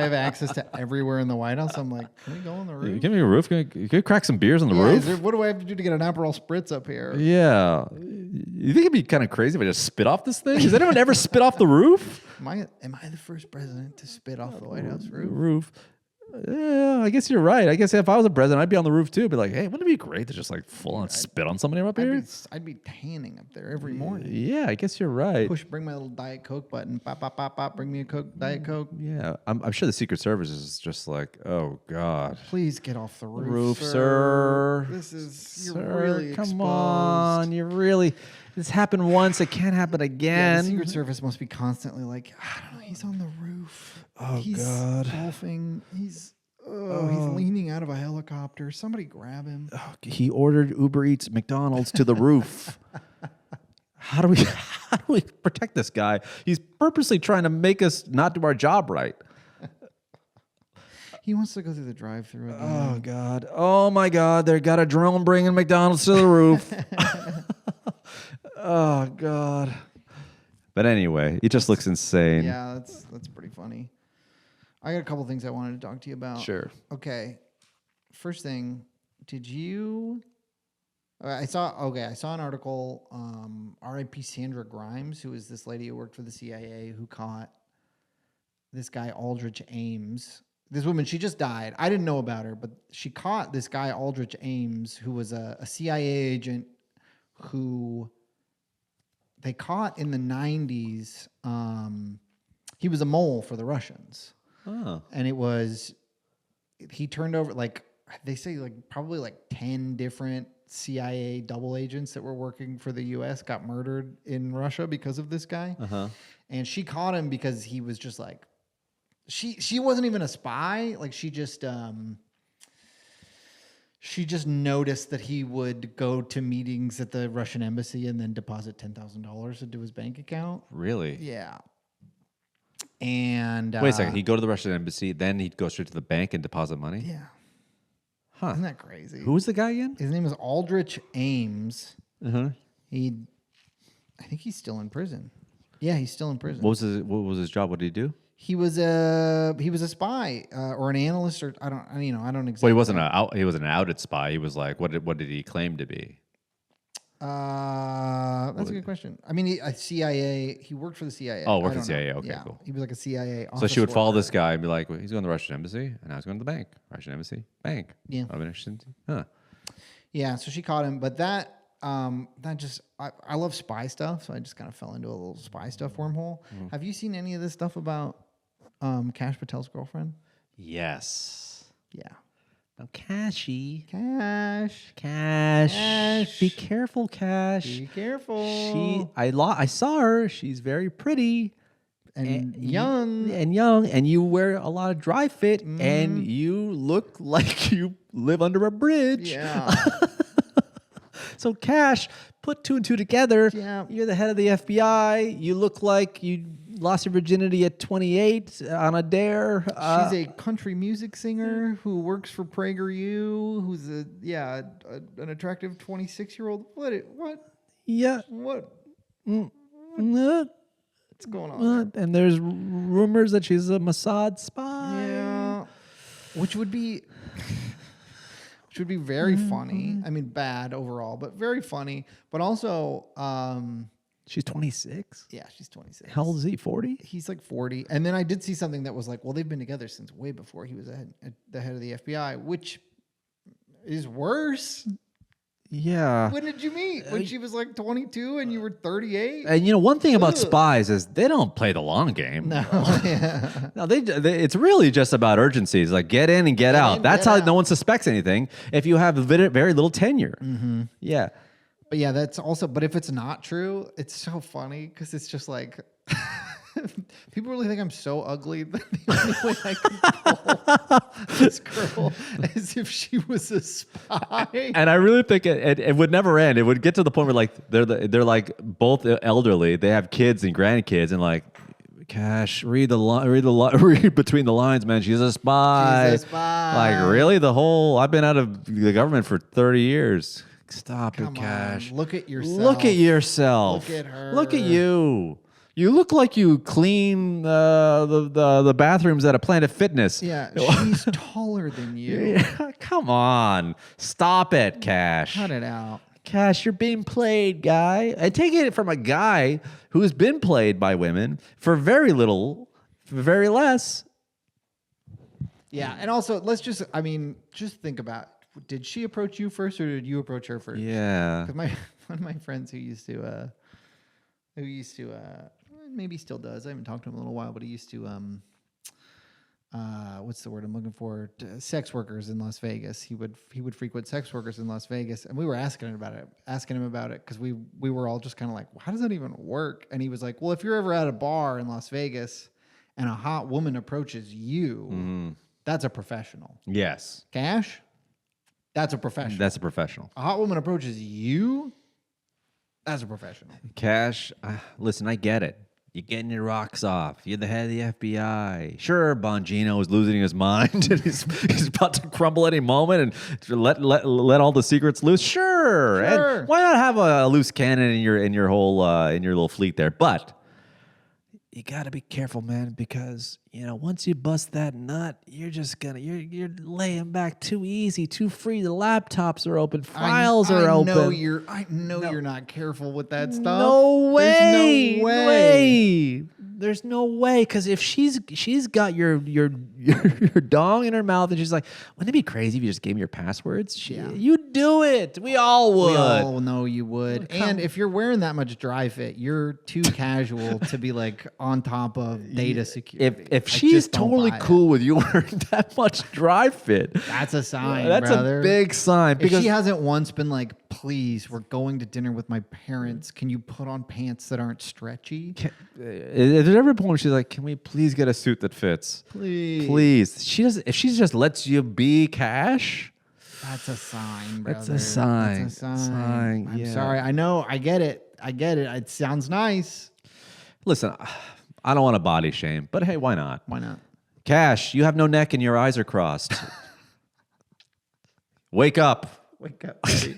have access to everywhere in the White House, I'm like, can we go on the roof? give me a roof. You could crack some beers on the Yeah, roof. what do I have to do to get an Aperol Spritz up here? Yeah. You think it'd be kind of crazy if I just spit off this thing? Has anyone ever spit off the roof? Am I the first president to spit off the White House roof? Roof. Yeah, I guess you're right. I guess if I was a president, I'd be on the roof too. Be like, hey, wouldn't it be great to just like full on spit on somebody up here? I'd be tanning up there every morning. Yeah, I guess you're right. Bring my little Diet Coke button. Pop, pop, pop, pop. Bring me a Coke, Diet Coke. Yeah, I'm sure the Secret Service is just like, oh God. Please get off the Roof, roof, sir. This is Sir, you're really come exposed. on. You're really. This happened once. It can't happen Yeah, again. the Secret Service must be constantly like, I don't know. He's on the roof. Oh, he's God. golfing. He's leaning out of a helicopter. Somebody grab him. He ordered Uber Eats McDonald's to the roof. How do we protect this guy? He's purposely trying to make us not do our job right. He wants to go through the drive-thru again. Oh God! Oh my God! They got a drone bringing McDonald's to the roof. Oh God! But anyway, he just looks insane. Yeah, that's pretty funny. I got a couple things I wanted to talk to you about. Sure. Okay. First thing, did you? I saw an article. R.I.P. Sandra Grimes, who is this lady who worked for the CIA, who caught this guy Aldrich Ames. This woman, she just died. I didn't know about her, but she caught this guy Aldrich Ames, who was a CIA agent who they caught in the 90s. He was a mole for the Russians. Oh. And he turned over, like, they say, like, probably like 10 different CIA double agents that were working for the U.S. got murdered in Russia because of this guy. Uh-huh. And she caught him because he was just like, she wasn't even a spy. Like, she just noticed that he would go to meetings at the Russian embassy and then deposit $10,000 into his bank account. Really? Yeah. And wait a second. He'd go to the Russian embassy, then he'd go straight to the bank and deposit money. Yeah. Isn't that crazy? Who was the guy again? His name is Aldrich Ames. Uh-huh. I think he's still in prison. Yeah, he's still in prison. What was his job? What did he do? He was a spy or an analyst, or I don't exactly. Well, he wasn't an outed spy. He was like, what did he claim to be? That's a good question. I mean, a CIA. He worked for the CIA. Oh, worked for the CIA. Okay, yeah, cool. He was like a CIA. So she would follow worker. this guy and be like, well, he's going to the Russian embassy, and now he's going to the bank. Russian embassy, bank. Yeah. I've been interested. Huh. Yeah, so she caught him, but that just I love spy stuff, so I just kind of fell into a little spy stuff wormhole. Mm-hmm. Have you seen any of this stuff about Kash Patel's girlfriend? Yes. Yeah. Now, Cashy. Cash. Be careful, Cash. Be careful. I saw her. She's very pretty and young. And you wear a lot of dry fit, and you look like you live under a bridge. Yeah. So, Cash, put 2 and 2 together. Yeah. You're the head of the FBI. You look like you lost your virginity at 28 on a dare. She's a country music singer who works for PragerU, who's an attractive 26-year-old. What? Yeah. What? Uh, What's going on there? and there's rumors that she's a Mossad spy. Yeah. Which would be very funny. I mean, bad overall, but very funny. But also, She's 26. yeah, she's 26. How old is he? 40? He's like 40. And then I did see something that was like, well, they've been together since way before he was the head of the FBI, which is worse. Yeah. When did you meet? When she was like 22 and you were 38? And one thing about Ugh. spies is they don't play the long game. No. Yeah. No, they it's really just about urgency. It's like get in and get out. in, That's get how out. no one suspects anything if you have very little tenure. Mm-hmm. Yeah. But yeah, that's also, but if it's not true, it's so funny because it's just like, people really think I'm so ugly that the only way I can call this girl is if she was a spy. And I really think it would never end. It would get to the point where like they're like both elderly. They have kids and grandkids, and like, Cash, read between the lines, man. She's a spy. She's a spy. Like really, I've been out of the government for 30 years. Stop Come it, Cash. on, look at yourself. Look at yourself. Look at her. Look at you. You look like you clean the bathrooms at a Planet Fitness. Yeah, she's taller than you. Yeah, come on. Stop it, Cash. Cut it out. Cash, you're being played, guy. I take it from a guy who's been played by women for very little, for very less. Yeah, and also just think about, did she approach you first or did you approach her first? Yeah. Because one of my friends who used to maybe still does. I haven't talked to him in a little while, but he used to what's the word I'm looking for? Sex workers in Las Vegas. He would frequent sex workers in Las Vegas, and we were asking him about it because we were all just kind of like, how does that even work? And he was like, well, if you're ever at a bar in Las Vegas and a hot woman approaches you, that's a professional. Yes. Cash, that's a professional. That's a professional. A hot woman approaches you, that's a professional. Cash, listen, I get it. You're getting your rocks off. You're the head of the FBI. Sure, Bongino is losing his mind and he's about to crumble any moment and let all the secrets loose. Sure. And why not have a loose cannon in your whole in your little fleet there? But you got to be careful, man, because once you bust that nut, you're just you're laying back too easy, too free. The laptops are open, files are open. I know you're not careful with that stuff. No way. There's no way. There's no way, because if she's got your dong in her mouth and she's like, wouldn't it be crazy if you just gave me your passwords? You'd do it. We all would. We all know you would. And if you're wearing that much dry fit, you're too casual to be like on top of data security. If she's totally cool with you wearing that much dry fit, that's a sign. That's brother. a big sign. If she hasn't once been like, please, we're going to dinner with my parents. Can you put on pants that aren't stretchy? If there's ever a point where she's like, can we please get a suit that fits? Please. If she just lets you be, Cash. That's a sign, brother. That's a sign. That's a sign. I'm yeah. sorry. I know. I get it. It sounds nice. Listen, I don't want to body shame, but hey, why not? Why not? Cash, you have no neck and your eyes are crossed. Wake up. Wake up. Buddy.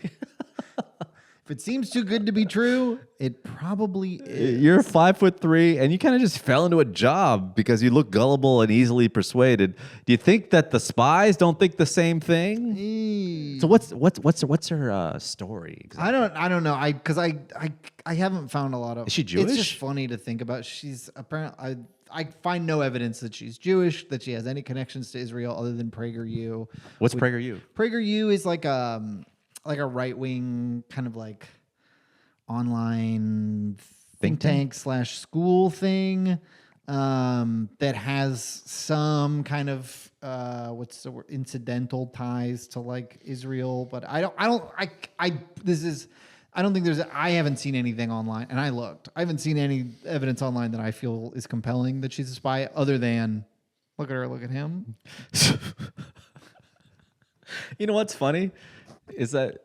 If it seems too good to be true, it probably is. You're 5'3", and you kind of just fell into a job because you look gullible and easily persuaded. Do you think that the spies don't think the same thing? So what's her story? Exactly? I don't know. Because I haven't found a lot of. Is she Jewish? It's just funny to think about. She's apparently. I find no evidence that she's Jewish, that she has any connections to Israel other than PragerU. What's PragerU? PragerU is like a right wing kind of like online think tank / school thing that has some kind of what's the word, incidental ties to like Israel, but I haven't seen anything online, and I haven't seen any evidence online that I feel is compelling that she's a spy, other than look at her, look at him. You know what's funny is that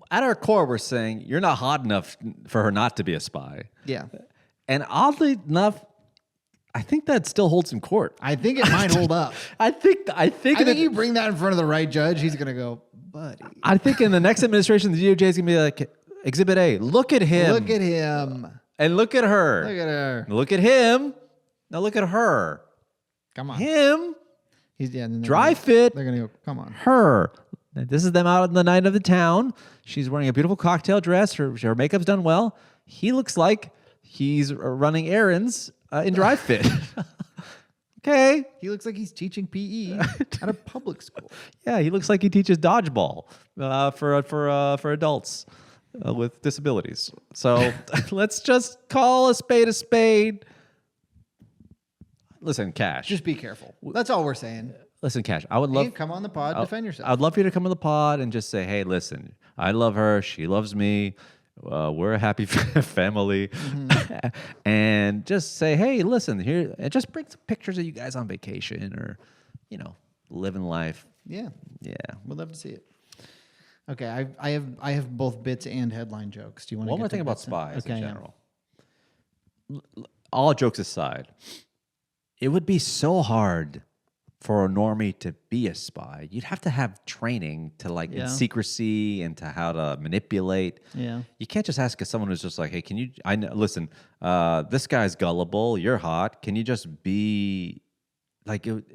at our core, we're saying you're not hot enough for her not to be a spy. Yeah. And oddly enough, I think that still holds in court. I think it might hold up. I think you bring that in front of the right judge, he's going to go, buddy. I think in the next administration, the DOJ is going to be like, Exhibit A, look at him. Look at him. And look at her. Look at her. Look at him. Now look at her. Come on. Him. He's dry fit. They're going to go, come on. Her. This is them out in the night of the town. She's wearing a beautiful cocktail dress. Her makeup's done well. He looks like he's running errands in dry fit. Okay. He looks like he's teaching PE at a public school. Yeah, he looks like he teaches dodgeball for adults with disabilities. So let's just call a spade a spade. Listen, Kash. Just be careful. That's all we're saying. Listen, Kash, I would love... Hey, come on the pod, defend yourself. I'd love for you to come on the pod and just say, hey, listen, I love her. She loves me. We're a happy family. Mm-hmm. And just say, hey, listen, here, and just bring some pictures of you guys on vacation or, living life. Yeah. Yeah. We'd love to see it. Okay, I have both bits and headline jokes. Do you want to One more thing about spies in yeah. general. All jokes aside, it would be so hard for a normie to be a spy. You'd have to have training to in secrecy and to how to manipulate. Yeah. You can't just ask someone who's just like, hey, can you, listen, this guy's gullible, you're hot. Can you just be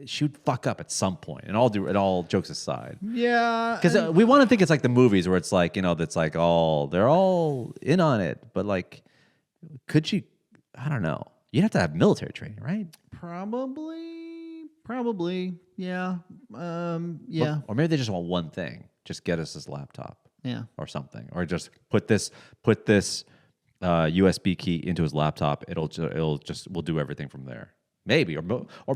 she'd fuck up at some point, and all jokes aside. Yeah. Because we want to think it's like the movies where it's like, that's like they're all in on it. But could she, I don't know. You'd have to have military training, right? Probably, yeah. Yeah. Or maybe they just want one thing. Just get us this laptop. Yeah. Or something. Or just put this USB key into his laptop. We'll do everything from there. Maybe. Or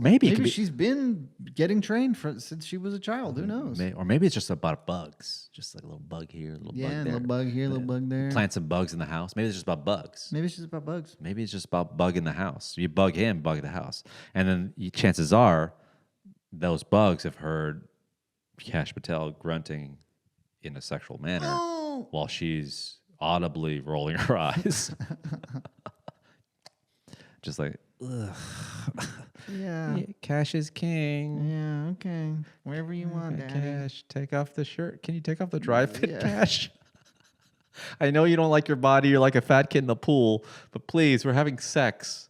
maybe it could be, she's been getting trained since she was a child. Who knows? Or maybe it's just about bugs. Just like a little bug here, a little bug there. A little bug here, a little bug there. Plant some bugs in the house. Maybe it's just about bugs. Maybe it's just about bugs. Maybe it's just about bug in the house. You bug him, bug the house. And then chances are those bugs have heard Kash Patel grunting in a sexual manner while she's audibly rolling her eyes. Just like, ugh. Yeah. Kash is king. Yeah, okay. Wherever you want, Daddy. Kash, take off the shirt. Can you take off the dry fit, Kash? I know you don't like your body. You're like a fat kid in the pool. But please, we're having sex.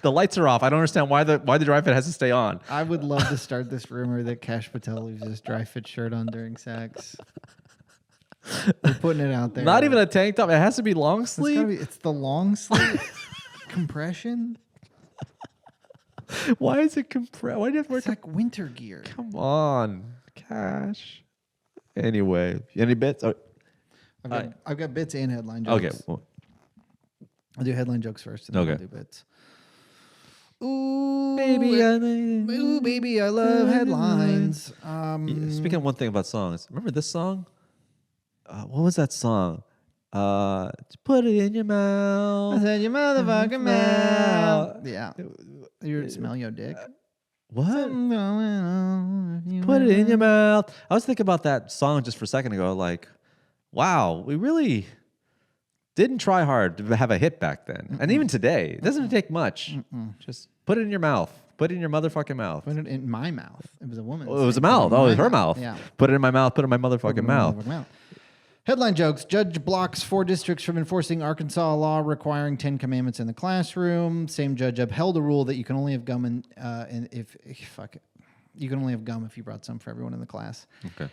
The lights are off. I don't understand why the dry fit has to stay on. I would love to start this rumor that Kash Patel leaves his dry fit shirt on during sex. We're putting it out there. Not even a tank top. It has to be long sleeve. It's the long sleeve compression. Why is it compressed? Why do you have to wear It's like winter gear. Come on, Kash. Anyway, any bits? I've got bits and headline jokes. Okay. Well, I'll do headline jokes first, and then I'll do bits. Ooh, baby, I love headlines. Speaking of one thing about songs, remember this song? What was that song? Put it in your mouth. I said your motherfucking mouth. Yeah. You smell your dick. What? Put it in your mouth. I was thinking about that song just for a second ago. Like, wow, we really didn't try hard to have a hit back then. And even today, it doesn't take much. Just put it in your mouth. Put it in your motherfucking mouth. Put it in my mouth. It was a woman. Oh, it was a saying, "Put mouth. in Oh, it my was her mouth. Yeah. Put it in my mouth. Put it in my motherfucking Put it in my mouth. motherfucking mouth. Headline jokes. Judge blocks 4 districts from enforcing Arkansas law requiring 10 commandments in the classroom. Same judge upheld a rule that you can only have gum you can only have gum if you brought some for everyone in the class. Okay.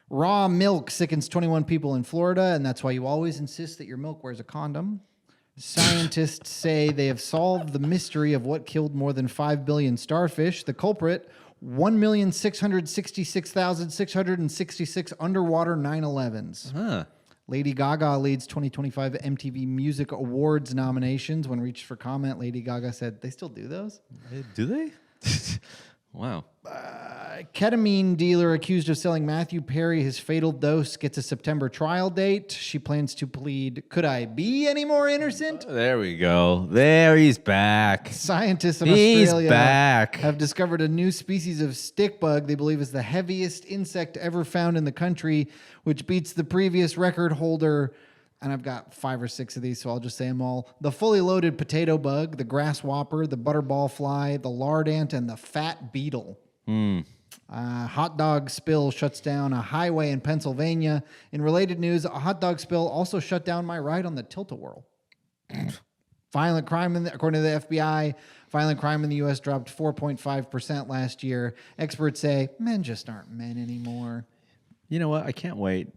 Raw milk sickens 21 people in Florida, and that's why you always insist that your milk wears a condom. Scientists say they have solved the mystery of what killed more than 5 billion starfish. The culprit, 1,666,666 underwater 9/11s. Huh. Lady Gaga leads 2025 MTV Music Awards nominations. When reached for comment, Lady Gaga said, "They still do those?" Do they? Wow. Ketamine dealer accused of selling Matthew Perry his fatal dose gets a September trial date. She plans to plead, "Could I be any more innocent?" There we go. There, he's back. Scientists in He's Australia back. have discovered a new species of stick bug they believe is the heaviest insect ever found in the country, which beats the previous record holder. And I've got 5 or 6 of these, so I'll just say them all. The fully loaded potato bug, the grasshopper, the butterball fly, the lard ant, and the fat beetle. Hot dog spill shuts down a highway in Pennsylvania. In related news, a hot dog spill also shut down my ride on the Tilt-A-Whirl. Violent crime, according to the FBI, violent crime in the U.S. dropped 4.5% last year. Experts say men just aren't men anymore. You know what? I can't wait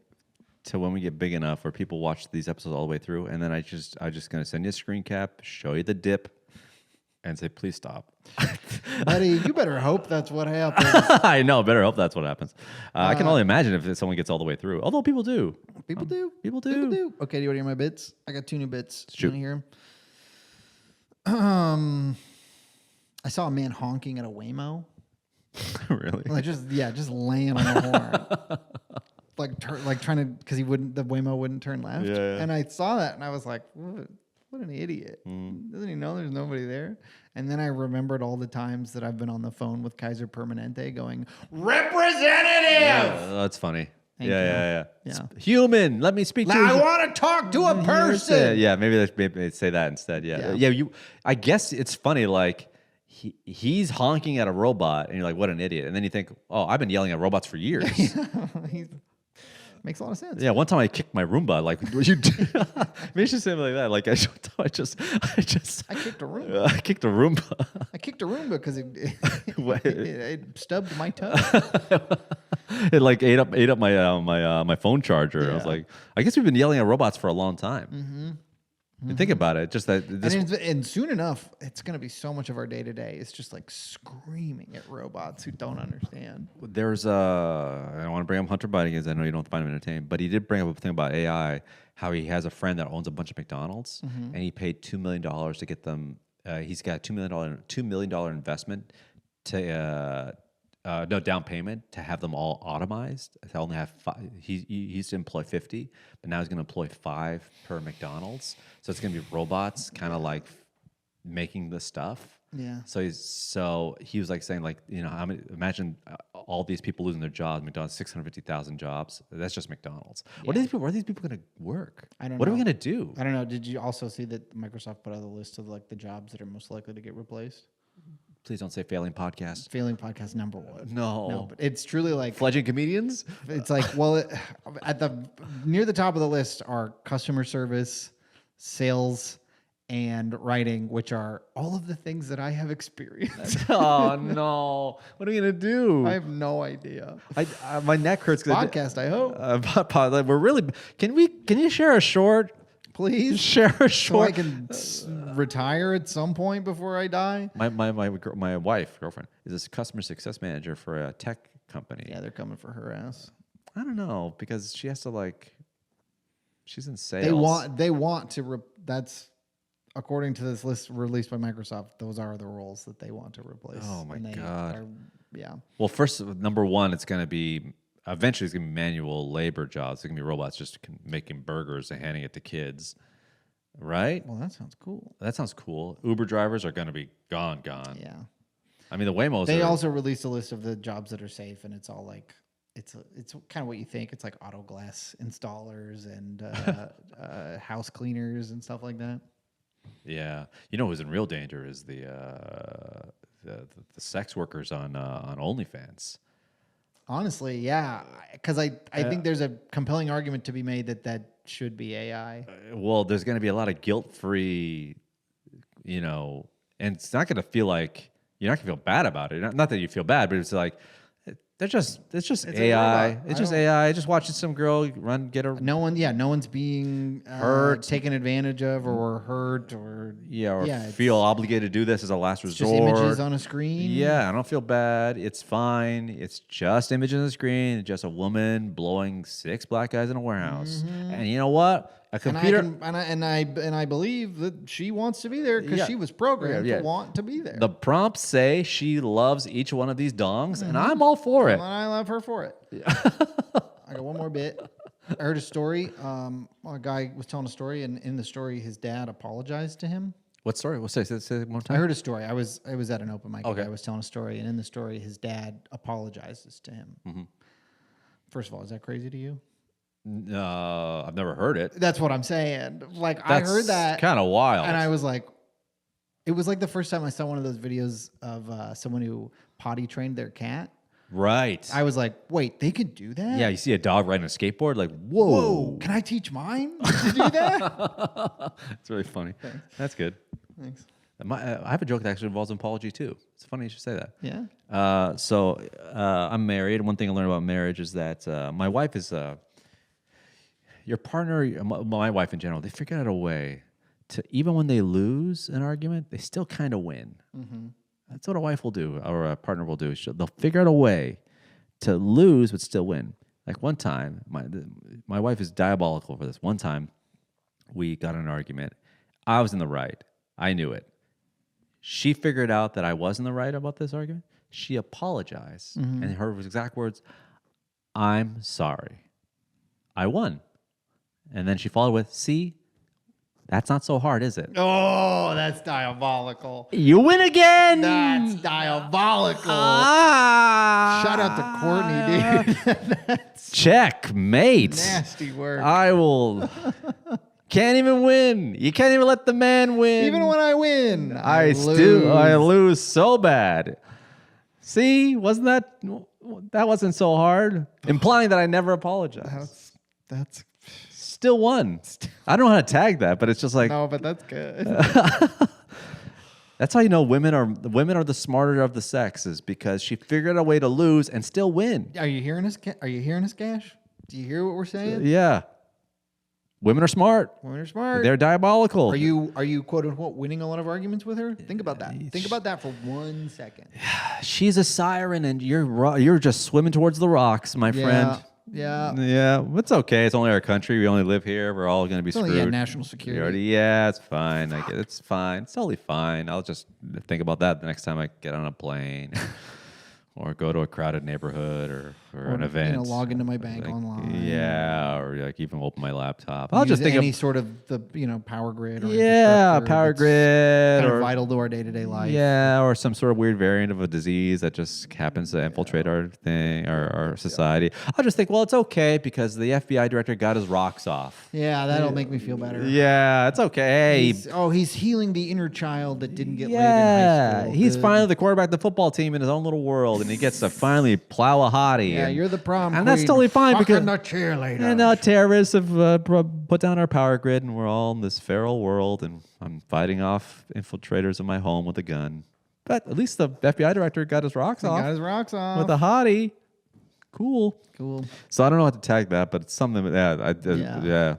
till when we get big enough where people watch these episodes all the way through, and then I'm just gonna send you a screen cap, show you the dip, and say, please stop. Buddy, you better hope that's what happens. I know. Better hope that's what happens. I can only imagine if someone gets all the way through. Although people do. People do. People do. People do. Okay, do you want to hear my bits? I got 2 new bits. Shoot. You want to hear 'em? I saw a man honking at a Waymo. Really? Like just laying on the horn. Like trying to, because the Waymo wouldn't turn left. Yeah. And I saw that and I was like, what an idiot. Doesn't he know there's nobody there? And then I remembered all the times that I've been on the phone with Kaiser Permanente going, "Representative!" Yeah, that's funny. Thank yeah. you. Yeah. Human, let me speak to you. I want to talk to a person. Yeah, maybe they'd say that instead. Yeah. I guess it's funny. Like he's honking at a robot, and you're like, "What an idiot!" And then you think, "Oh, I've been yelling at robots for years." Makes a lot of sense. Yeah, one time I kicked my Roomba. Like, what you do? Maybe you should say something like that. Like, I just I kicked a Roomba. I kicked a Roomba. I kicked a Roomba because What? it stubbed my toe. It like ate up my phone charger. I was Yeah. like, I guess we've been yelling at robots for a long time. Mm-hmm. Think about it. Just that. And soon enough, it's going to be so much of our day to day. It's just like screaming at robots who don't understand. There's I don't want to bring up Hunter Biden because I know you don't find him entertaining, but he did bring up a thing about AI. How he has a friend that owns a bunch of McDonald's, and he paid $2 million to get them. He's got $2 million investment to no down payment to have them all automized. To only have 5. He used to employ 50, but now he's going to employ 5 per McDonald's. So it's going to be robots, kind of like making the stuff. Yeah. So he was like saying, like, you know, imagine all these people losing their jobs. McDonald's 650,000 jobs. That's just McDonald's. What are these people going to work? I don't What know. are we going to do? I don't know. Did you also see that Microsoft put out a list of like the jobs that are most likely to get replaced? Please don't say failing podcast. Failing podcast number 1. No. No, but it's truly like Fledgling comedians? it's like, well, at the near the top of the list are customer service, sales, and writing, which are all of the things that I have experienced. Oh no! What are we gonna do? I have no idea. My neck hurts. Podcast, I hope. We're really. Can you share a short? Please Share a so short. I can retire at some point before I die. My girlfriend, is a customer success manager for a tech company. Yeah, they're coming for her ass. I don't know because she has to she's in sales. They want to. That's according to this list released by Microsoft. Those are the roles that they want to replace. Oh my And they God. yeah. Well, first, number one, it's going to be eventually it's going to be manual labor jobs. It's going to be robots just making burgers and handing it to kids, right? Well, that sounds cool. That sounds cool. Uber drivers are going to be gone. Yeah. I mean, the Waymos. They also released a list of the jobs that are safe, and it's all like it's kind of what you think. It's like auto glass installers and house cleaners and stuff like that. Yeah, you know who's in real danger is the sex workers on OnlyFans. Honestly, yeah, because I think there's a compelling argument to be made that should be AI. Well, there's going to be a lot of guilt-free, and it's not going to feel like you're not going to feel bad about it. Not that you feel bad, but it's like it's just AI. robot. It's just AI. Just watching some girl get her No one's being Hurt. taken advantage of, or hurt, or feel obligated to do this as a last it's resort. just images on a screen. Yeah, I don't feel bad. It's fine. It's just images on the screen. It's just a woman blowing 6 black guys in a warehouse. And you know what? A computer. And I believe that she wants to be there because Yeah. she was programmed Yeah. to want to be there. The prompts say she loves each one of these dongs, and I'm all for it. And I love her for it. I got one more bit. I heard a story. A guy was telling a story, and in the story, his dad apologized to him. What story? Say it one I time. heard a story. I was at an open mic. Okay. I was telling a story, and in the story, his dad apologizes to him. First of all, is that crazy to you? I've never heard it. That's what I'm saying. Like, I heard that, Kind of wild. and I was like, it was like the first time I saw one of those videos of someone who potty trained their cat. Right. I was like, wait, they could do that? Yeah, you see a dog riding a skateboard, like, whoa. Whoa, can I teach mine to do that? It's really funny. That's good. Thanks. I have a joke that actually involves an apology too. It's funny you should say that. Yeah. So I'm married. One thing I learned about marriage is that my wife is your partner. My wife in general, they figure out a way to, even when they lose an argument, they still kind of win. That's what a wife will do, or a partner will do. They'll figure out a way to lose but still win. Like one time, my wife is diabolical for this. One time, we got in an argument. I was in the right. I knew it. She figured out that I was in the right about this argument. She apologized. And her exact words, "I'm sorry. I won." And then she followed with, "See, that's not so hard, is it?" Oh, that's diabolical. You win again. That's diabolical. Ah, Shout out to Courtney, dude. That's checkmate. nasty work. I will. Can't even win. You can't even let the man win. Even when I win, I lose so bad. See, that wasn't so hard? Implying that I never apologized. That's Still won. I don't know how to tag that, but it's just like no, but that's good. that's how you know women are the smarter of the sexes, because she figured out a way to lose and still win. Are you hearing us? Are you hearing us, Kash? Do you hear what we're saying? Yeah. Women are smart. Women are smart. They're diabolical. Are you quote unquote winning a lot of arguments with her? Think about that. Think about that for 1 second. She's a siren, and you're just swimming towards the rocks, my friend. Yeah. Yeah, it's okay. It's only our country. We only live here. We're all going to be screwed. Yeah, national security. Yeah, it's fine. I get it. It's fine. It's totally fine. I'll just think about that the next time I get on a plane or go to a crowded neighborhood or an event. Log into my bank online. Yeah, or like even open my laptop. I'll I'll just think any of sort of the power grid. Or power infrastructure grid, that's kind or of vital to our day-to-day life. yeah, or some sort of weird variant of a disease that just happens to infiltrate our thing, our society. I'll just think, well, it's okay because the FBI director got his rocks off. Yeah, that'll make me feel better. Yeah, it's okay. He's healing the inner child that didn't get laid in Yeah, high school. he's Good. finally the quarterback of the football team in his own little world, and he gets to finally plow a hottie. Yeah, and, you're the prom and that's queen. totally fine Fucking because the cheerleader. and now terrorists have put down our power grid, and we're all in this feral world, and I'm fighting off infiltrators in my home with a gun. But at least the FBI director got his rocks off Got his rocks off. with a hottie. Cool. Cool. So I don't know how to tag that, but it's something. Yeah.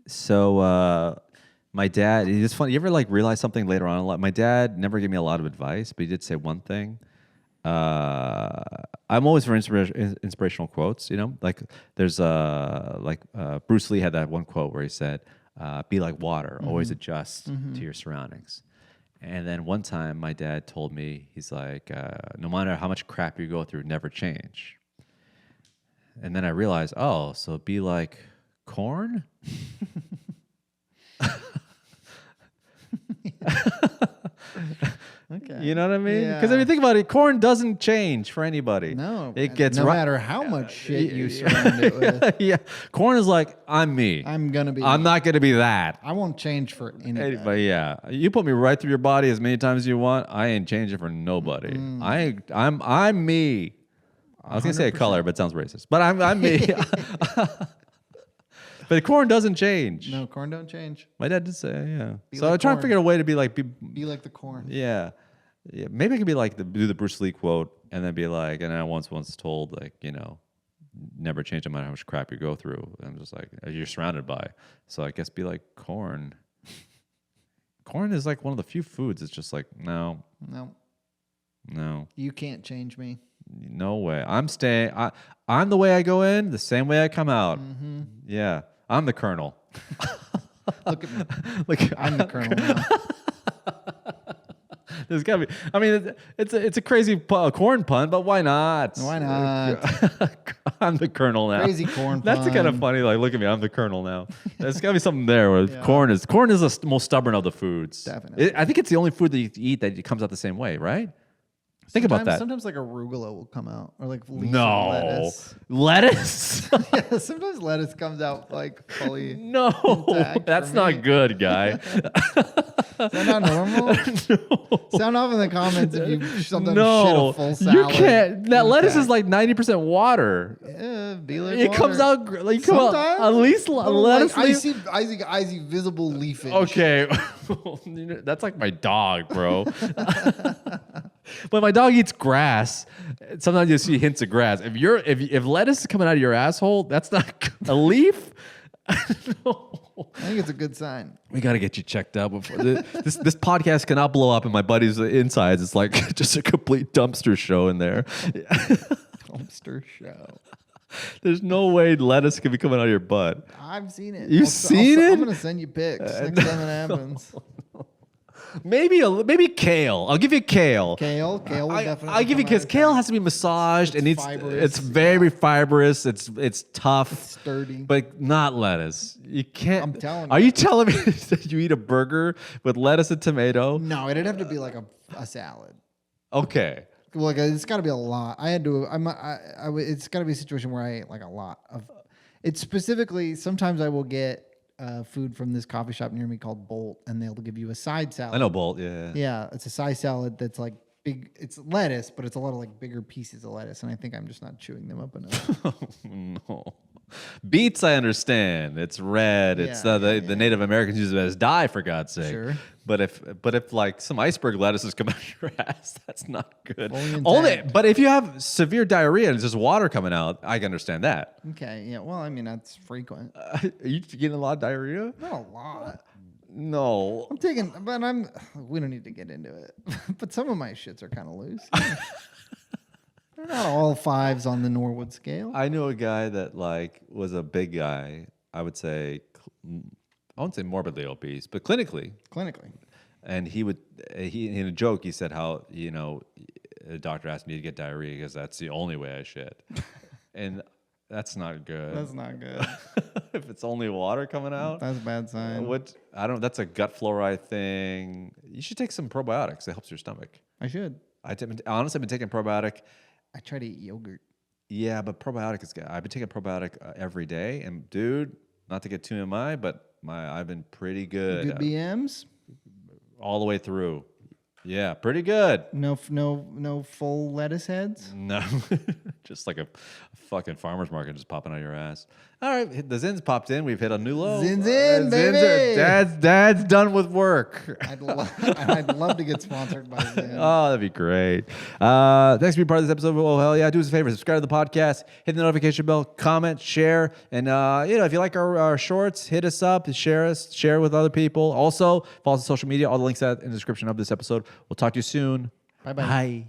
So my dad. It's funny. You ever like realize something later on? My dad never gave me a lot of advice, but he did say one thing. I'm always for inspirational quotes. Like there's Bruce Lee had that one quote where he said, "Be like water, always adjust to your surroundings." And then one time, my dad told me, he's like, "No matter how much crap you go through, never change." And then I realized, oh, so be like corn. Okay. You know what I mean? Yeah. Because I mean, think about it. Corn doesn't change for anybody. No, it gets no matter how much shit you surround it with. Yeah, corn is like I'm me. I'm gonna be. I'm not gonna be that. I won't change for anybody. But yeah, you put me right through your body as many times as you want. I ain't changing for nobody. I'm me. I was gonna say a color, but it sounds racist. But I'm me. But corn doesn't change. No, corn don't change. My dad did say, yeah. Be So like I try to corn. figure out a way to be like, Be like the corn. yeah. Maybe I could be like do the Bruce Lee quote and then be like, and I once told like, never change no matter how much crap you go through. And I'm just like, you're surrounded by. So I guess be like corn. Corn is like one of the few foods. It's just like, no, You can't change me. no way. I'm staying. I'm the way I go in, the same way I come out. Mm-hmm. Yeah. I'm the Colonel. Look at me. Like I'm the Colonel now. There's gotta be. I mean, it's a crazy corn pun, but why not? Why not? I'm the Colonel now. Crazy corn That's kind of pun. funny. Like, look at me. I'm the Colonel now. There's gotta be something there where corn is the most stubborn of the foods. Definitely. I think it's the only food that you eat that it comes out the same way, right? Think about that. Sometimes like arugula will come out, or like leaves of No. lettuce. Lettuce? Yeah, sometimes lettuce comes out like fully. No, Intact that's for not me. good, guy. Is that not normal? Sound off in the comments if you sometimes shit a full salad. you can't. That lettuce is intact. like 90% water. Yeah, be like It water. comes out like you come out, Sometimes. at least lettuce. Like, leaf- I see visible leafage. Okay, that's like my dog, bro. When my dog eats grass, sometimes you see hints of grass. If lettuce is coming out of your asshole, that's not a leaf. No. I think it's a good sign. We got to get you checked out before this podcast cannot blow up in my buddy's insides. It's like just a complete dumpster show in there. Dumpster show. There's no way lettuce can be coming out of your butt. I've seen it. You've seen it? I'm gonna send you pics next time it happens. Maybe kale. I'll give you kale. Kale will definitely. I'll give you come out kale. of Kale that. has to be massaged and fibrous, it's very fibrous. It's tough. Sturdy. But not lettuce. You can't. I'm telling Are you. you telling me that you eat a burger with lettuce and tomato? No, it'd have to be like a salad. Okay. Like it's got to be a lot. I had to. It's got to be a situation where I ate like a lot of. It's specifically. Sometimes I will get food from this coffee shop near me called Bolt, and they'll give you a side salad. I know Bolt. Yeah. Yeah, it's a side salad that's like big. It's lettuce, but it's a lot of like bigger pieces of lettuce, and I think I'm just not chewing them up enough. No. Beets, I understand. It's red. It's the Native Americans use it as dye, for God's sake. Sure. But if like some iceberg lettuces come out of your ass, that's not good. Fully intact. But if you have severe diarrhea and there's just water coming out, I can understand that. Okay, yeah. Well, I mean that's frequent. Are you getting a lot of diarrhea? Not a lot. No. I'm taking, but we don't need to get into it. But some of my shits are kind of loose. They're not all fives on the Norwood scale. I knew a guy that like was a big guy. I would say, I won't say morbidly obese, but clinically. And he in a joke, he said how, a doctor asked me to get diarrhea because that's the only way I shit. And that's not good. That's not good. If it's only water coming out. That's a bad sign. That's a gut fluoride thing. You should take some probiotics. It helps your stomach. I should. Honestly, I've been taking probiotic. I try to eat yogurt. Yeah, but probiotic is good. I've been taking probiotic every day. And dude, not to get too MI, but I've been pretty good. Good BMs? All the way through. Yeah, pretty good. No full lettuce heads? No, just like a fucking farmer's market just popping out of your ass. All right, the Zin's popped in. We've hit a new low. Zin's in, baby. Dad's done with work. I'd love to get sponsored by Zin. Oh, that'd be great. Thanks for being part of this episode of Oh Hell Yeah. Do us a favor, subscribe to the podcast, hit the notification bell, comment, share, and if you like our shorts, hit us up, share with other people. Also, follow us on social media. All the links are in the description of this episode. We'll talk to you soon. Bye-bye. Bye.